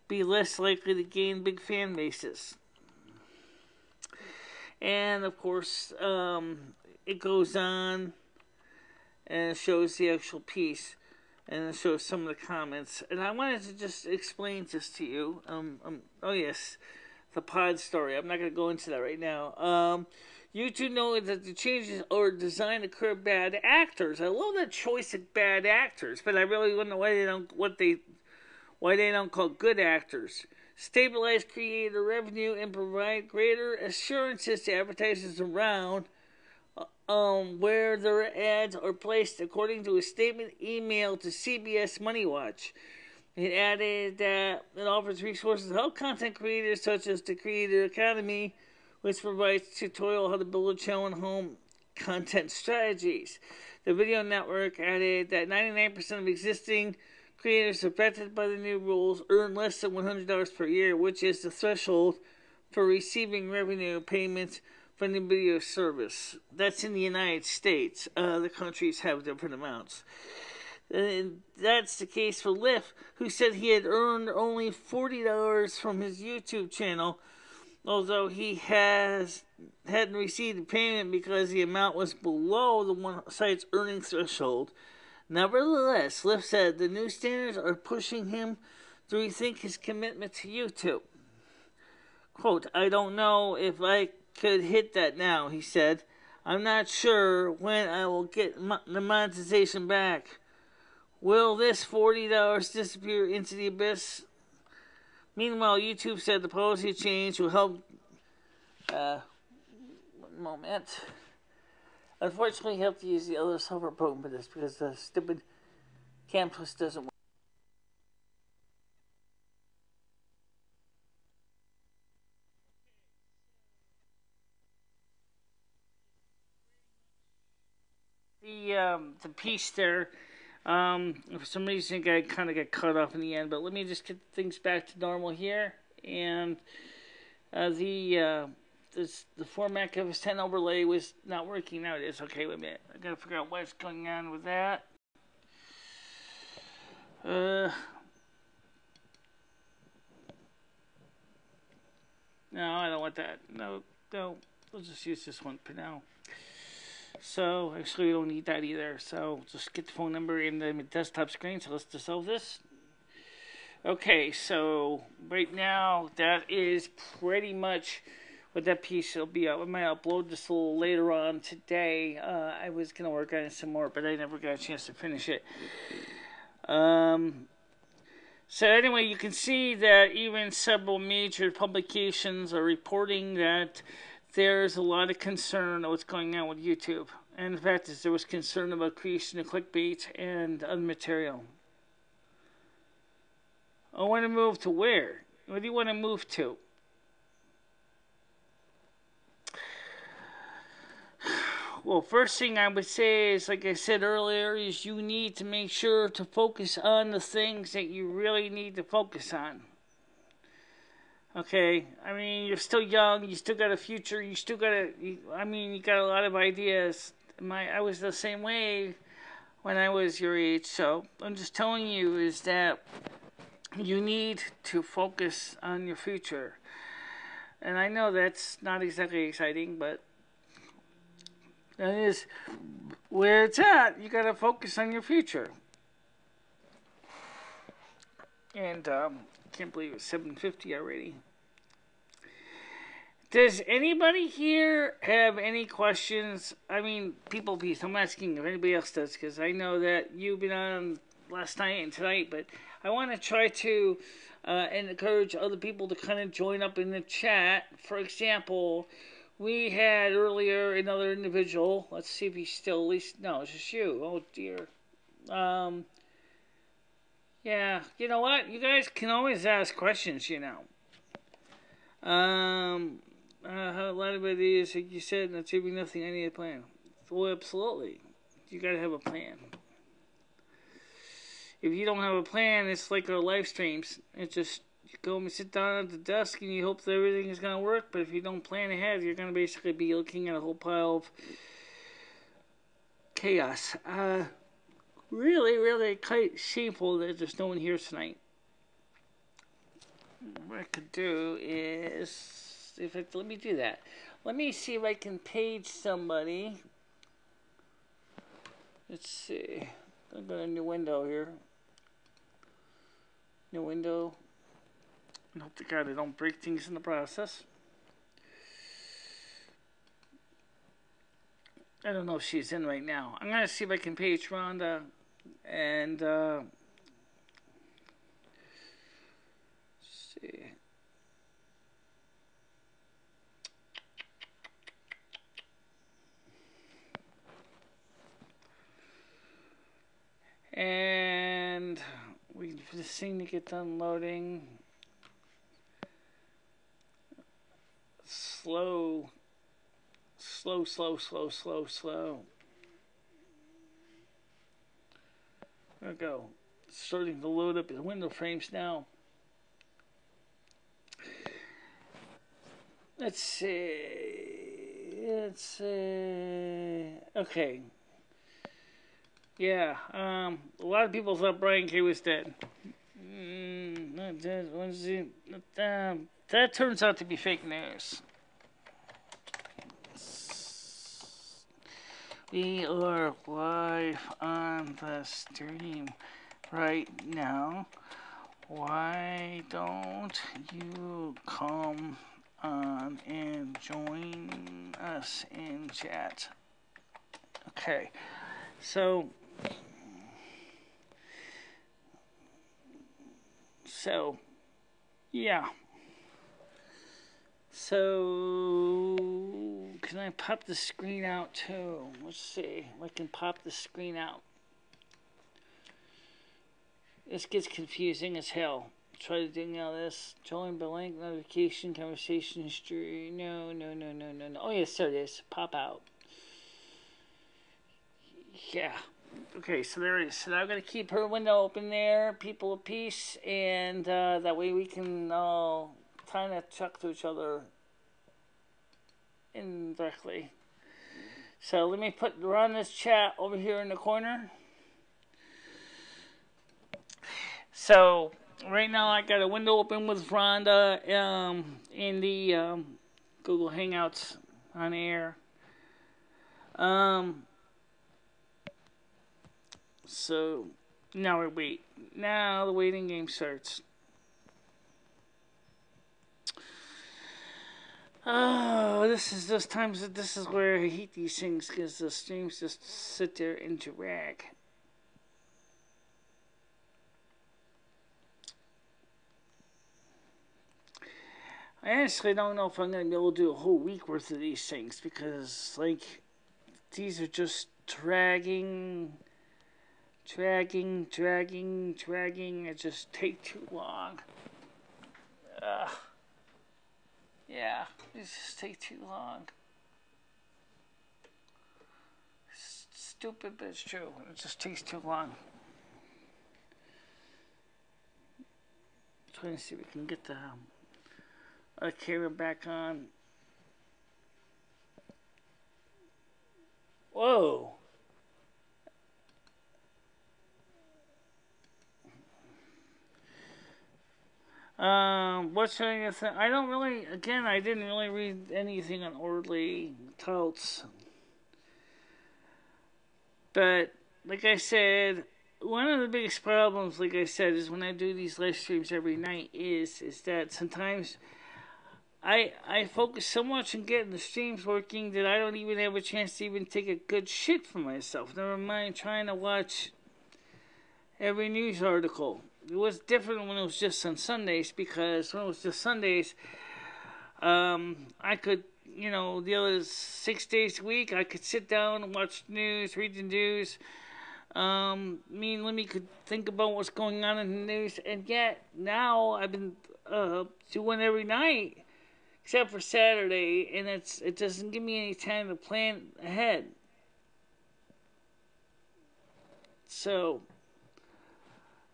be less likely to gain big fan bases. And of course, it goes on and it shows the actual piece, and it shows some of the comments. And I wanted to just explain this to you. Oh yes, the pod story. I'm not going to go into that right now. YouTube know that the changes are designed to curb bad actors. I love that choice of bad actors, but I really wonder why they don't call good actors. Stabilize creator revenue and provide greater assurances to advertisers around where their ads are placed, according to a statement emailed to CBS Money Watch. It added that it offers resources to help content creators such as the Creator Academy, which provides tutorial how to build a channel and home content strategies. The video network added that 99% of existing creators affected by the new rules earn less than $100 per year, which is the threshold for receiving revenue payments from the video service. That's in the United States. The countries have different amounts. And that's the case for Liff, who said he had earned only $40 from his YouTube channel, although he hadn't received a payment because the amount was below the one site's earnings threshold. Nevertheless, Liff said the new standards are pushing him to rethink his commitment to YouTube. Quote, I don't know if I could hit that now, he said. I'm not sure when I will get the monetization back. Will this $40 disappear into the abyss? Meanwhile, YouTube said the policy change will help. One moment. Unfortunately, you have to use the other software program for this because the stupid campus doesn't work. The piece there For some reason, I kind of got cut off in the end, but let me just get things back to normal here. And the format of his 10 overlay was not working. Now it is. Okay, wait a minute. I gotta figure out what's going on with that. No, I don't want that. No, we'll just use this one for now. So, actually, we don't need that either. So, just get the phone number in the desktop screen. So, let's dissolve this. Okay, so right now, that is pretty much what that piece will be. I might upload this a little later on today. I was going to work on it some more, but I never got a chance to finish it. So anyway, you can see that even several major publications are reporting that there's a lot of concern of what's going on with YouTube. And the fact is there was concern about creation of clickbait and other material. I want to move to where? What do you want to move to? Well, first thing I would say is, like I said earlier, is you need to make sure to focus on the things that you really need to focus on. Okay, I mean, you're still young, you still got a future, you got a lot of ideas. I was the same way when I was your age, so I'm just telling you is that you need to focus on your future. And I know that's not exactly exciting, but that is where it's at. You got to focus on your future. And I can't believe it's 7:50 already. Does anybody here have any questions? I mean, people, please, I'm asking if anybody else does, because I know that you've been on last night and tonight, but I want to try to encourage other people to kind of join up in the chat. For example, we had earlier another individual. Let's see if he's still, at least, no, it's just you. Oh, dear. Yeah, you know what? You guys can always ask questions, you know. A lot of ideas, like you said, not saving nothing, I need a plan. Well, absolutely. You gotta have a plan. If you don't have a plan, it's like our live streams. It's just, you go and sit down at the desk and you hope that everything is gonna work, but if you don't plan ahead, you're gonna basically be looking at a whole pile of chaos. Really, really quite shameful that there's no one here tonight. What I could do is, in fact, let me do that. Let me see if I can page somebody. Let's see. I've got a new window here. New window. I hope to God I don't break things in the process. I don't know if she's in right now. I'm going to see if I can page Rhonda and see. And we just seem to get done loading. Slow. There we go. It's starting to load up the window frames now. Let's see. Okay. Yeah. A lot of people thought Brian K was dead. Not dead. What is he? That turns out to be fake news. We are live on the stream right now. Why don't you come on and join us in chat? Okay, so yeah. So, can I pop the screen out too? Let's see if I can pop the screen out. This gets confusing as hell. Try to do all this. Join by link, notification, conversation history. No. Oh, yes, there it is. Pop out. Yeah. Okay, so there it is. So now I'm going to keep her window open there, people of peace, and that way we can kind of talk to each other indirectly. So let me run this chat over here in the corner. So right now I got a window open with Rhonda in the Google Hangouts on air. So now we wait. Now the waiting game starts. Oh, this is where I hate these things because the streams just sit there and drag. I honestly don't know if I'm going to be able to do a whole week worth of these things because, like, these are just dragging. It just take too long. Yeah, it just take too long. Stupid, but it's true. It just takes too long. Trying to see if we can get the camera back on. Whoa. What's anything? I didn't really read anything on orderly cults. But, like I said, one of the biggest problems, like I said, is when I do these live streams every night is that sometimes I focus so much on getting the streams working that I don't even have a chance to even take a good shit for myself. Never mind trying to watch every news article. It was different when it was just on Sundays because when it was just Sundays, I could, the other 6 days a week, I could sit down and watch the news, read the news. Me and Lemmy could think about what's going on in the news, and yet now I've been doing every night except for Saturday, and it doesn't give me any time to plan ahead. So,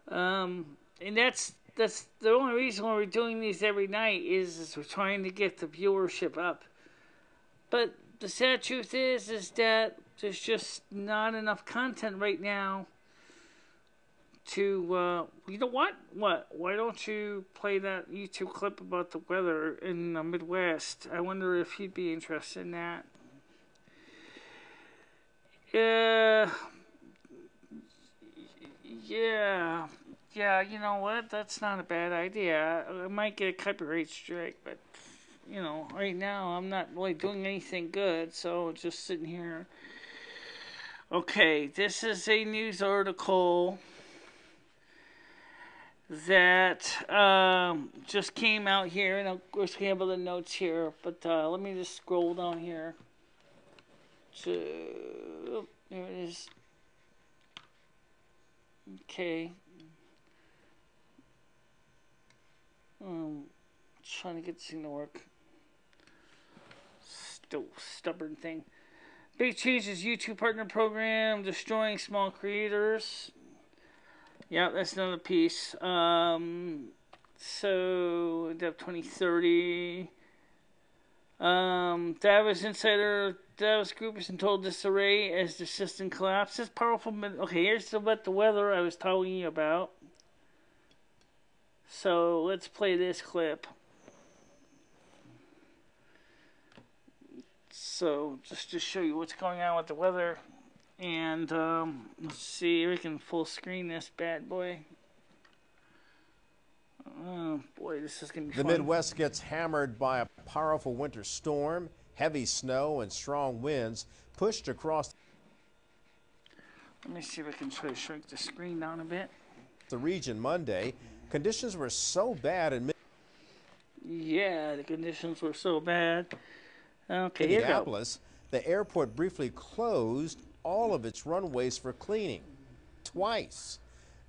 and that's the only reason why we're doing these every night is we're trying to get the viewership up. But the sad truth is that there's just not enough content right now to, you know what? Why don't you play that YouTube clip about the weather in the Midwest? I wonder if he'd be interested in that. Yeah, you know what? That's not a bad idea. I might get a copyright strike, but, right now I'm not really doing anything good, so just sitting here. Okay, this is a news article that just came out here, and of course we have other notes here, but let me just scroll down here. There it is. Okay. Trying to get this thing to work. Still stubborn thing. Big changes YouTube partner program destroying small creators. Yeah, that's another piece. So Dev 2030. Davos Insider. Davos Group is in total disarray as the system collapses. Powerful. Okay, here's the weather I was telling you about. So let's play this clip. So just to show you what's going on with the weather, and let's see if we can full screen this bad boy. Oh boy, this is gonna be fun. The Midwest gets hammered by a powerful winter storm. Heavy snow and strong winds pushed across. Let me see if I can try to shrink the screen down a bit. The region Monday. Conditions were so bad in Yeah, the conditions were so bad. Okay, Minneapolis. The airport briefly closed all of its runways for cleaning. Twice.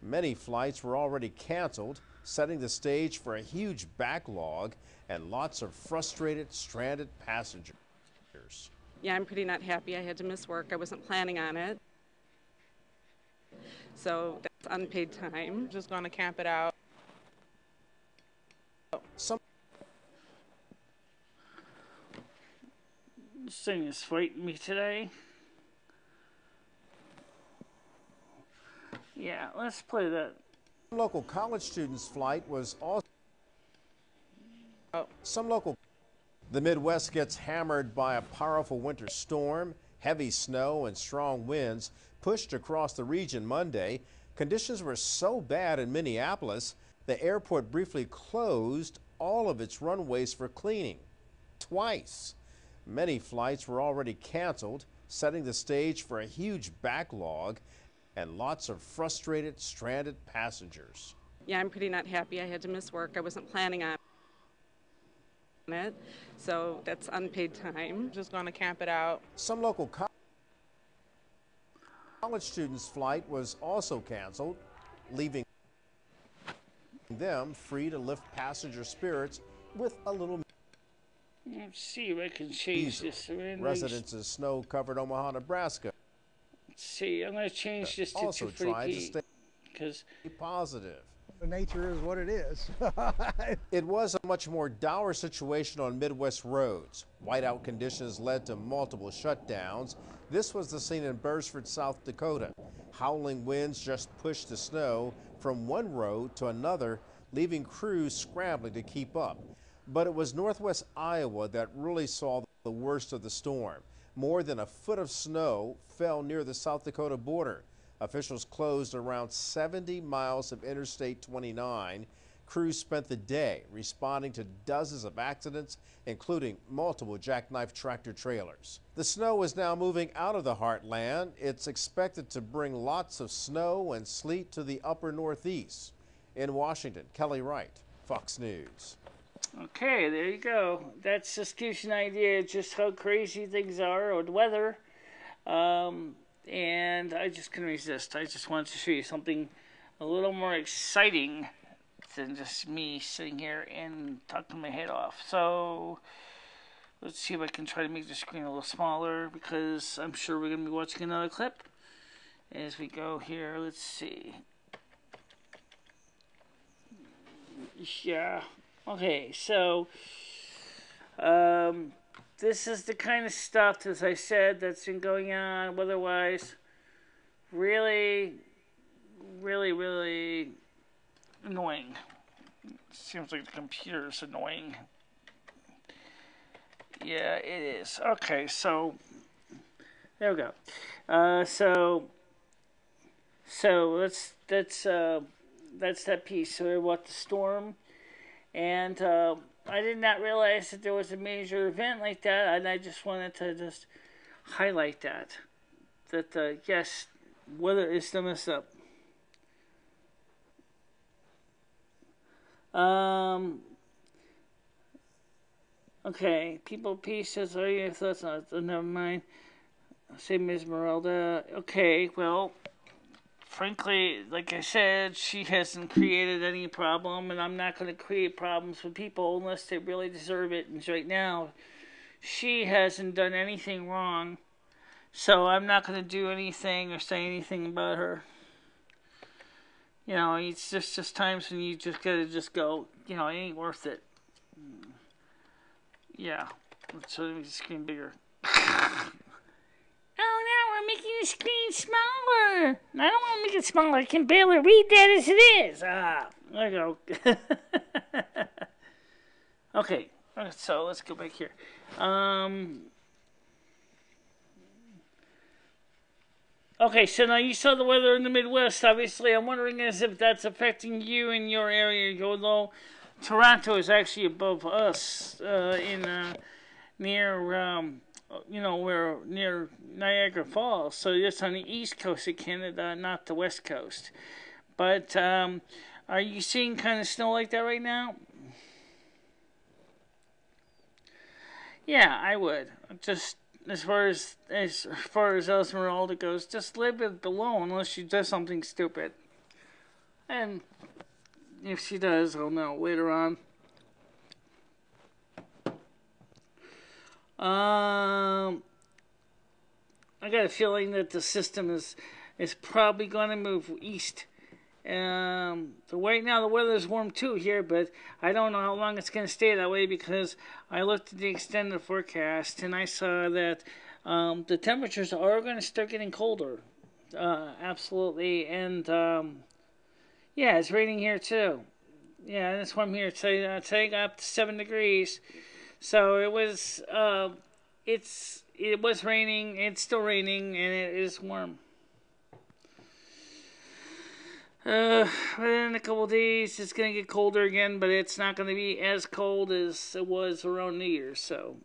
Many flights were already canceled, setting the stage for a huge backlog and lots of frustrated, stranded passengers. Yeah, I'm pretty not happy. I had to miss work. I wasn't planning on it. so that's unpaid time. Just gonna camp it out. Some This thing is fighting me today. Yeah, let's play that. local college students' flight was also. The Midwest gets hammered by a powerful winter storm. Heavy snow and strong winds pushed across the region Monday. Conditions were so bad in Minneapolis, the airport briefly closed all of its runways for cleaning. Twice. Many flights were already canceled, setting the stage for a huge backlog and lots of frustrated, stranded passengers. Yeah, I'm pretty not happy. I had to miss work. I wasn't planning on it, so that's unpaid time. Just gonna camp it out. Some local college students' flight was also canceled, leaving them free to lift passenger spirits with a little Let's see if I can change this. residents of snow-covered Omaha, Nebraska. Let's see, I'm going to change this to Also tried to stay because positive. The nature is what it is. It was a much more dour situation on Midwest roads. Whiteout conditions led to multiple shutdowns. This was the scene in Bursford, South Dakota. Howling winds just pushed the snow from one road to another, leaving crews scrambling to keep up. But it was northwest Iowa that really saw the worst of the storm. More than a foot of snow fell near the South Dakota border. Officials closed around 70 miles of Interstate 29. Crews spent the day responding to dozens of accidents, including multiple jackknife tractor trailers. The snow is now moving out of the heartland. It's expected to bring lots of snow and sleet to the upper northeast. In Washington, Kelly Wright, Fox News. Okay, there you go. That just gives you an idea of just how crazy things are with weather. And I just couldn't resist. I just wanted to show you something a little more exciting than just me sitting here and talking my head off. So let's see if I can try to make the screen a little smaller, because I'm sure we're going to be watching another clip as we go here. Let's see. Yeah. Okay, so this is the kind of stuff, as I said, that's been going on weather-wise. Really, really, really annoying. Seems like the computer's annoying. Yeah, it is. Okay, so there we go. So that's that piece. So about the storm. And I did not realize that there was a major event like that, and I just wanted to just highlight that. That, yes, weather is still messed up. Okay, People Peace says, are your thoughts on it? Never mind. Same as Esmeralda. Okay, well, frankly, like I said, she hasn't created any problem, and I'm not going to create problems for people unless they really deserve it. And right now, she hasn't done anything wrong, so I'm not going to do anything or say anything about her. You know, it's just times when you just got to just go, you know, it ain't worth it. Yeah, so let me make the screen bigger. Oh, now we're making the screen smaller. I don't want to make it smaller. I can barely read that as it is. Ah, there you go. Okay, so let's go back here. Okay, so now you saw the weather in the Midwest. Obviously, I'm wondering as if that's affecting you in your area. Although Toronto is actually above us near you know, we're near Niagara Falls, so it's on the east coast of Canada, not the west coast. But are you seeing kind of snow like that right now? Yeah, I would. Just as far as Esmeralda goes, just live it below unless she does something stupid. And if she does, I'll know later on. I got a feeling that the system is is probably going to move east. So right now the weather is warm too here, but I don't know how long it's going to stay that way because I looked at the extended forecast and I saw that the temperatures are going to start getting colder. Absolutely. And yeah, it's raining here too. Yeah, and it's warm here. Today got up to 7 degrees. So it was it was raining, it's still raining, and it is warm. But in a couple of days, it's going to get colder again, but it's not going to be as cold as it was around New Year's, so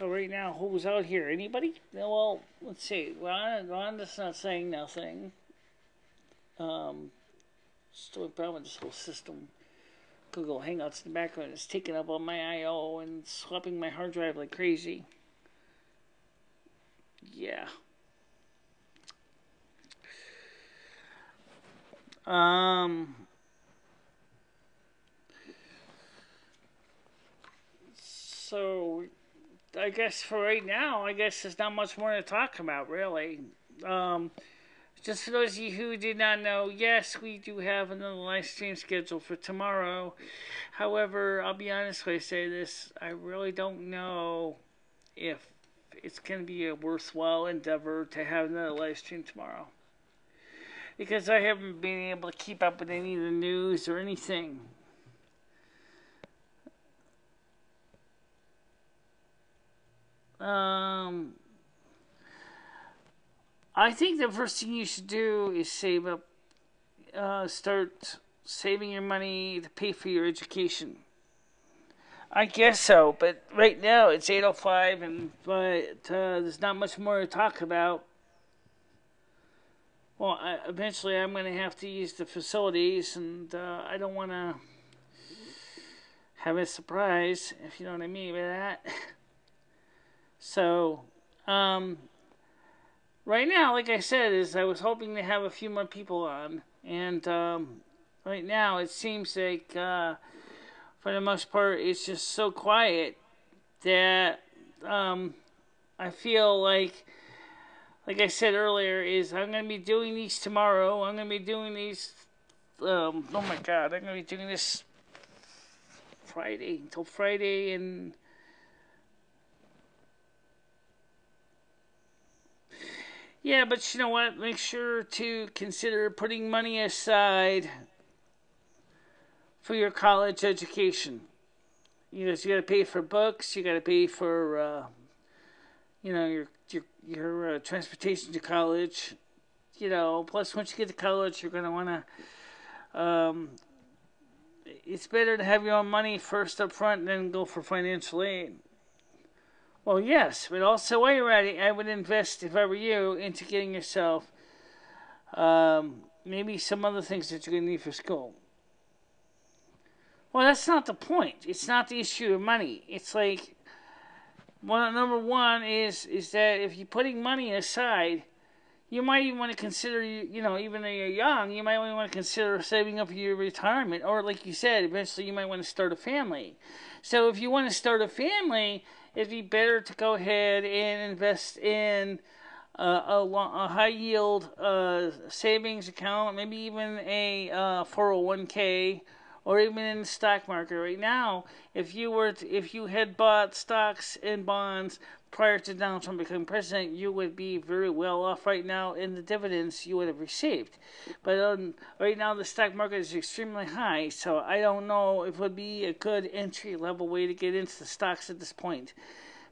right now, who's out here? Anybody? Well, let's see. Rhonda's not saying nothing. Still a problem with this whole system. Google Hangouts in the background is taking up all my I/O and swapping my hard drive like crazy. Yeah. So I guess for right now, there's not much more to talk about, really. Just for those of you who did not know, yes, we do have another live stream scheduled for tomorrow. However, I'll be honest when I say this, I really don't know if it's going to be a worthwhile endeavor to have another live stream tomorrow. Because I haven't been able to keep up with any of the news or anything. I think the first thing you should do is save up, start saving your money to pay for your education. I guess so, but right now it's 8:05, but there's not much more to talk about. Well, eventually I'm going to have to use the facilities, and I don't want to have a surprise, if you know what I mean by that. So, right now, like I said, I was hoping to have a few more people on, and right now it seems like, for the most part, it's just so quiet that I feel like I said earlier, I'm going to be doing these tomorrow. I'm going to be doing these, oh my God, I'm going to be doing this Friday, until Friday, and yeah, but you know what? Make sure to consider putting money aside for your college education. You got to pay for books. You got to pay for, your transportation to college. Plus once you get to college, you're going to want to. It's better to have your own money first up front than go for financial aid. Well, yes, but also while you're at it, I would invest, if I were you, into getting yourself maybe some other things that you're going to need for school. Well, that's not the point. It's not the issue of money. It's like, number one is that if you're putting money aside, you might even want to consider, even though you're young, you might want to consider saving up for your retirement. Or like you said, eventually you might want to start a family. So if you want to start a family, it'd be better to go ahead and invest in a high yield savings account, maybe even a 401k, or even in the stock market. Right now, if you had bought stocks and bonds prior to Donald Trump becoming president, you would be very well off right now in the dividends you would have received. But right now the stock market is extremely high, so I don't know if it would be a good entry-level way to get into the stocks at this point.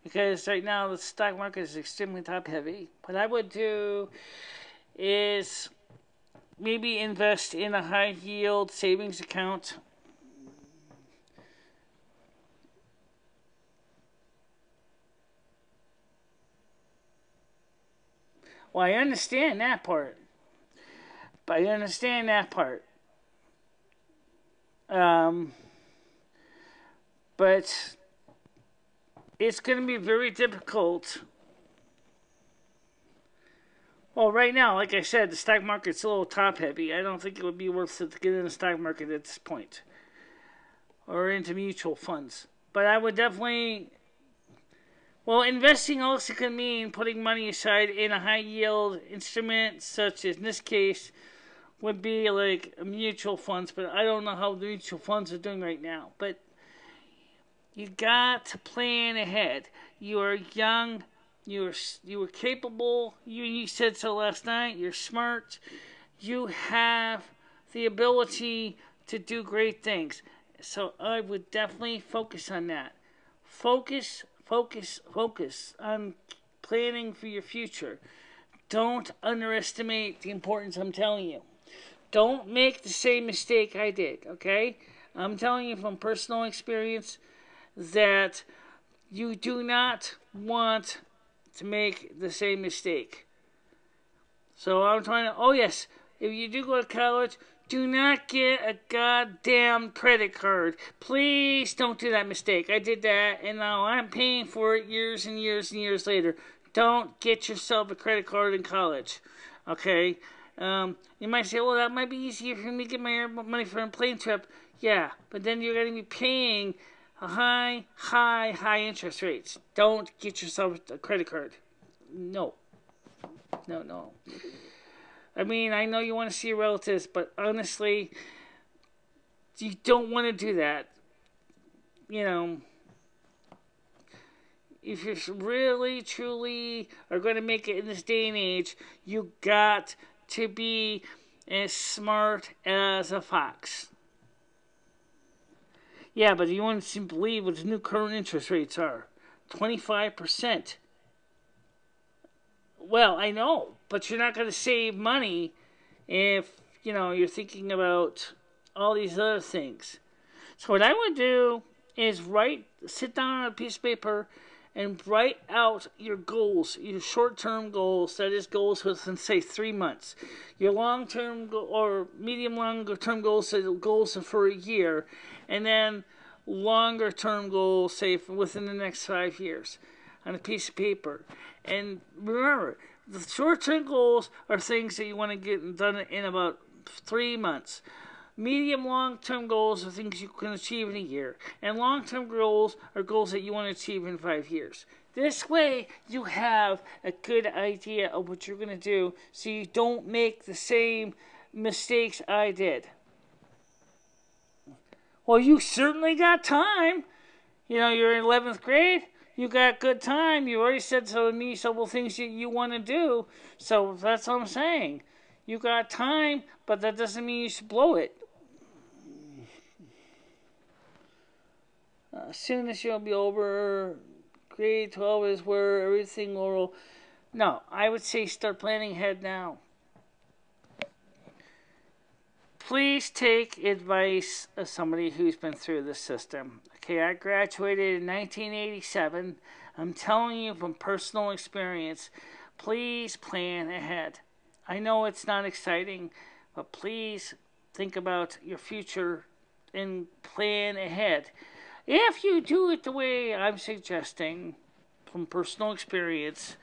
Because right now the stock market is extremely top-heavy. What I would do is maybe invest in a high-yield savings account. Well, I understand that part. But it's going to be very difficult. Well, right now, like I said, the stock market's a little top-heavy. I don't think it would be worth it to get in the stock market at this point. Or into mutual funds. But I would definitely Well, investing also can mean putting money aside in a high-yield instrument, such as in this case would be like mutual funds, but I don't know how the mutual funds are doing right now. But you got to plan ahead. You are young. You are capable. You said so last night. You're smart. You have the ability to do great things. So I would definitely focus on that. Focus on planning for your future. Don't underestimate the importance I'm telling you. Don't make the same mistake I did, okay? I'm telling you from personal experience that you do not want to make the same mistake. So I'm trying to, oh yes, if you do go to college, do not get a goddamn credit card. Please don't do that mistake. I did that, and now I'm paying for it years and years and years later. Don't get yourself a credit card in college, okay? You might say, well, that might be easier for me to get my money for a plane trip. Yeah, but then you're going to be paying high interest rates. Don't get yourself a credit card. No. I mean, I know you want to see your relatives, but honestly, you don't want to do that. You know, if you really, truly are going to make it in this day and age, you got to be as smart as a fox. Yeah, but you want to believe what the new current interest rates are. 25%. Well, I know, but you're not going to save money if, you're thinking about all these other things. So what I would do is sit down on a piece of paper and write out your goals, your short-term goals, that is goals within, say, 3 months. Your long-term or medium-longer-term goals for a year, and then longer-term goals, say, within the next 5 years on a piece of paper. And remember, the short-term goals are things that you want to get done in about 3 months. Medium long-term goals are things you can achieve in a year. And long-term goals are goals that you want to achieve in 5 years. This way, you have a good idea of what you're going to do so you don't make the same mistakes I did. Well, you certainly got time. You're in 11th grade. You got good time. You already said to me several things that you want to do. So that's what I'm saying. You got time, but that doesn't mean you should blow it. As soon as you'll be over, grade 12 is where everything will... No, I would say start planning ahead now. Please take advice of somebody who's been through the system. Okay, I graduated in 1987. I'm telling you from personal experience, please plan ahead. I know it's not exciting, but please think about your future and plan ahead. If you do it the way I'm suggesting, from personal experience,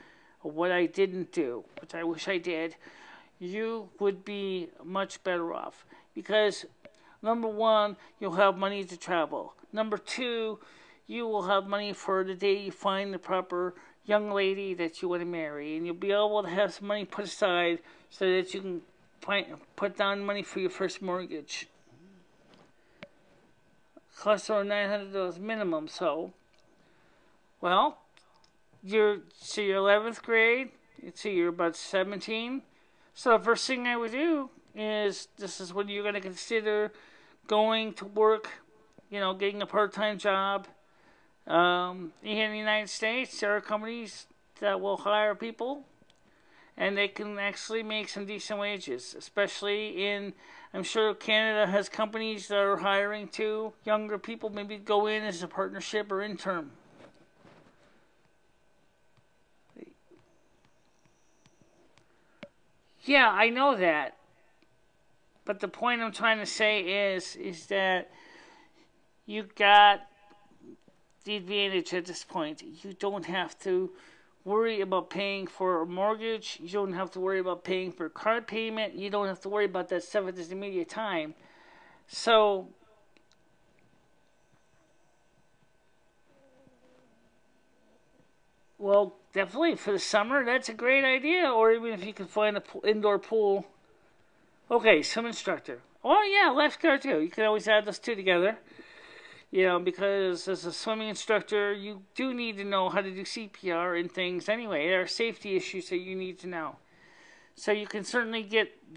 of what I didn't do, which I wish I did, you would be much better off. Because, number one, you'll have money to travel. Number two, you will have money for the day you find the proper young lady that you want to marry. And you'll be able to have some money put aside so that you can put down money for your first mortgage. Costs around $900 minimum, so... Well, you're 11th grade, so you're about 17. So the first thing I would do is, this is when you're going to consider going to work, getting a part-time job. In the United States, there are companies that will hire people, and they can actually make some decent wages, especially in, I'm sure Canada has companies that are hiring too, younger people, maybe go in as a partnership or intern. Yeah, I know that. But the point I'm trying to say is that you got the advantage at this point. You don't have to worry about paying for a mortgage. You don't have to worry about paying for a car payment. You don't have to worry about that stuff at this immediate time. So, Well, definitely for the summer, that's a great idea. Or even if you can find an indoor pool. Okay, swim instructor. Oh yeah, lifeguard too. You can always add those two together. You know, because as a swimming instructor, you do need to know how to do CPR and things anyway. There are safety issues that you need to know. So you can certainly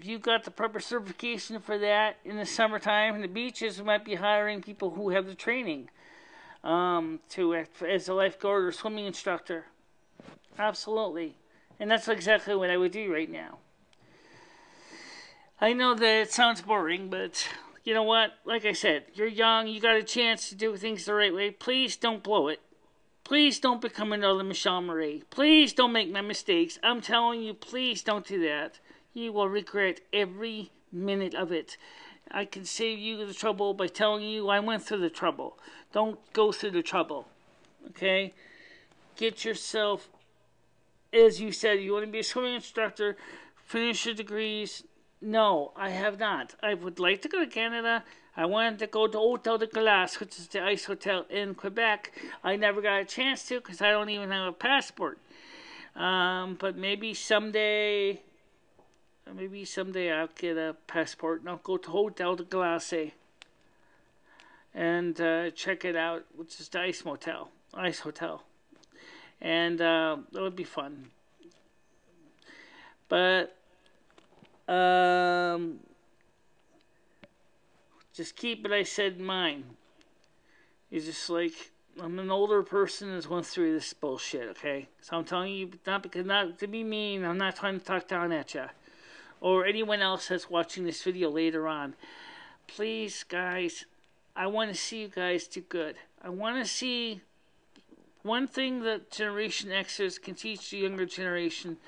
you got the proper certification for that in the summertime. And the beaches might be hiring people who have the training to act as a lifeguard or swimming instructor. Absolutely. And that's exactly what I would do right now. I know that it sounds boring, but you know what? Like I said, you're young, you got a chance to do things the right way. Please don't blow it. Please don't become another Michele Marie. Please don't make my mistakes. I'm telling you, please don't do that. You will regret every minute of it. I can save you the trouble by telling you I went through the trouble. Don't go through the trouble. Okay? Get yourself, as you said, you want to be a swimming instructor, finish your degrees. No, I have not. I would like to go to Canada. I wanted to go to Hotel de Glace, which is the ice hotel in Quebec. I never got a chance to because I don't even have a passport. But maybe someday I'll get a passport and I'll go to Hotel de Glace and check it out, which is the ice hotel. And that would be fun. But just keep what I said in mind. It's just like, I'm an older person that's went through this bullshit, okay? So I'm telling you, not to be mean, I'm not trying to talk down at you. Or anyone else that's watching this video later on. Please, guys, I want to see you guys do good. I want to see one thing that Generation Xers can teach the younger generation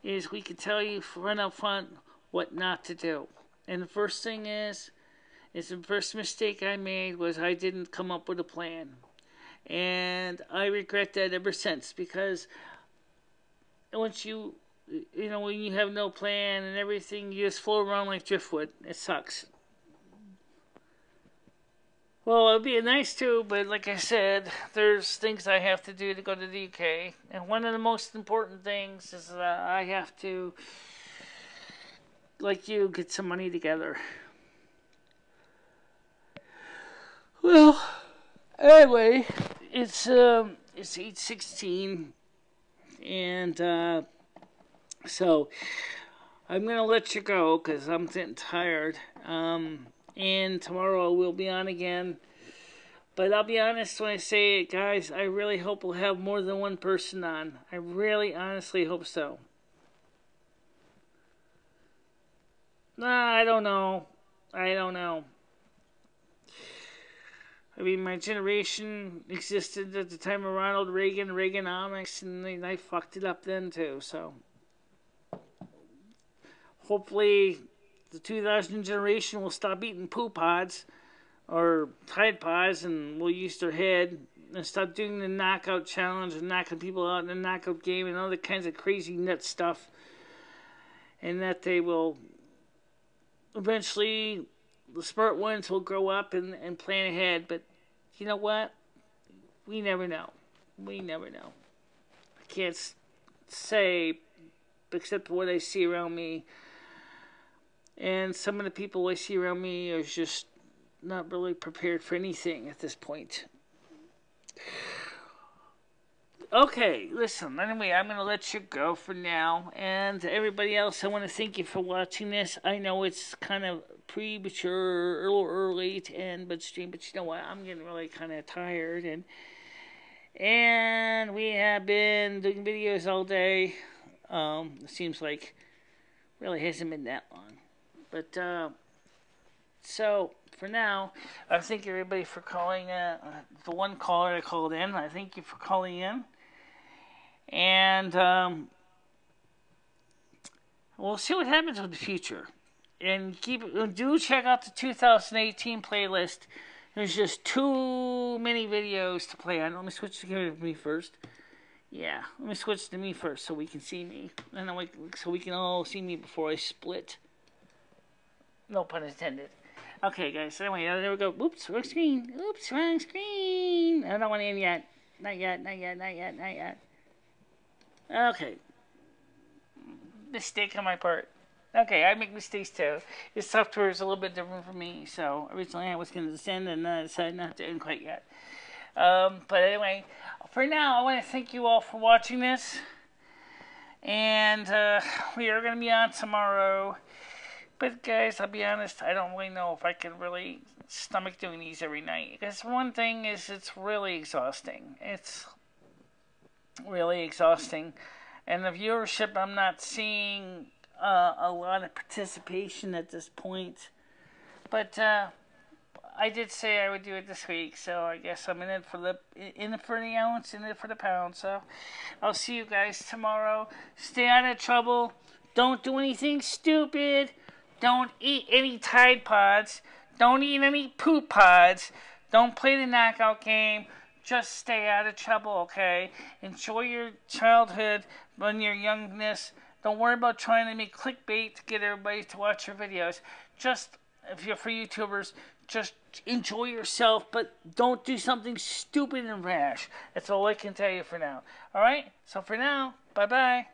is we can tell you right up front what not to do. And the first thing is the first mistake I made was I didn't come up with a plan. And I regret that ever since, because once when you have no plan and everything, you just float around like driftwood. It sucks. Well, it'd be nice too, but like I said, there's things I have to do to go to the UK. And one of the most important things is that I have to, like you, get some money together. Well, anyway, it's 8:16, and so I'm gonna let you go because I'm getting tired. And tomorrow we'll be on again. But I'll be honest when I say it, guys. I really hope we'll have more than one person on. I really, honestly hope so. I don't know. I mean, my generation existed at the time of Ronald Reagan, Reaganomics, and I fucked it up then too. So hopefully the 2000 generation will stop eating poo pods or Tide Pods and will use their head and stop doing the knockout challenge and knocking people out in the knockout game and other kinds of crazy nut stuff. And that they will eventually, the smart ones will grow up and plan ahead. But you know what? We never know. I can't say, except what I see around me. And some of the people I see around me are just not really prepared for anything at this point. Okay, listen, anyway, I'm going to let you go for now. And everybody else, I want to thank you for watching this. I know it's kind of premature, a little early to end, but you know what? I'm getting really kind of tired. And we have been doing videos all day. It seems like really hasn't been that long. But, so, for now, I thank everybody for calling, the one caller that called in. I thank you for calling in. And, we'll see what happens with the future. And do check out the 2018 playlist. There's just too many videos to play on. Let me switch to me first. Yeah, let me switch to me first so we can see me. And then so we can all see me before I split. No pun intended. Okay, guys. So anyway, there we go. Oops, wrong screen. Oops, wrong screen. I don't want to end yet. Not yet. Okay. Mistake on my part. Okay, I make mistakes too. This software is a little bit different for me, so originally I was going to send and I decided not to end quite yet. But anyway, for now, I want to thank you all for watching this. And we are going to be on tomorrow. But guys, I'll be honest, I don't really know if I can really stomach doing these every night. Because one thing is, it's really exhausting. It's really exhausting. And the viewership, I'm not seeing a lot of participation at this point. But I did say I would do it this week, so I guess I'm in it for the ounce, in it for the pound. So I'll see you guys tomorrow. Stay out of trouble. Don't do anything stupid. Don't eat any Tide Pods. Don't eat any poop pods. Don't play the knockout game. Just stay out of trouble, okay? Enjoy your childhood and your youngness. Don't worry about trying to make clickbait to get everybody to watch your videos. Just, if you're for YouTubers, just enjoy yourself, but don't do something stupid and rash. That's all I can tell you for now. Alright? So for now, bye-bye.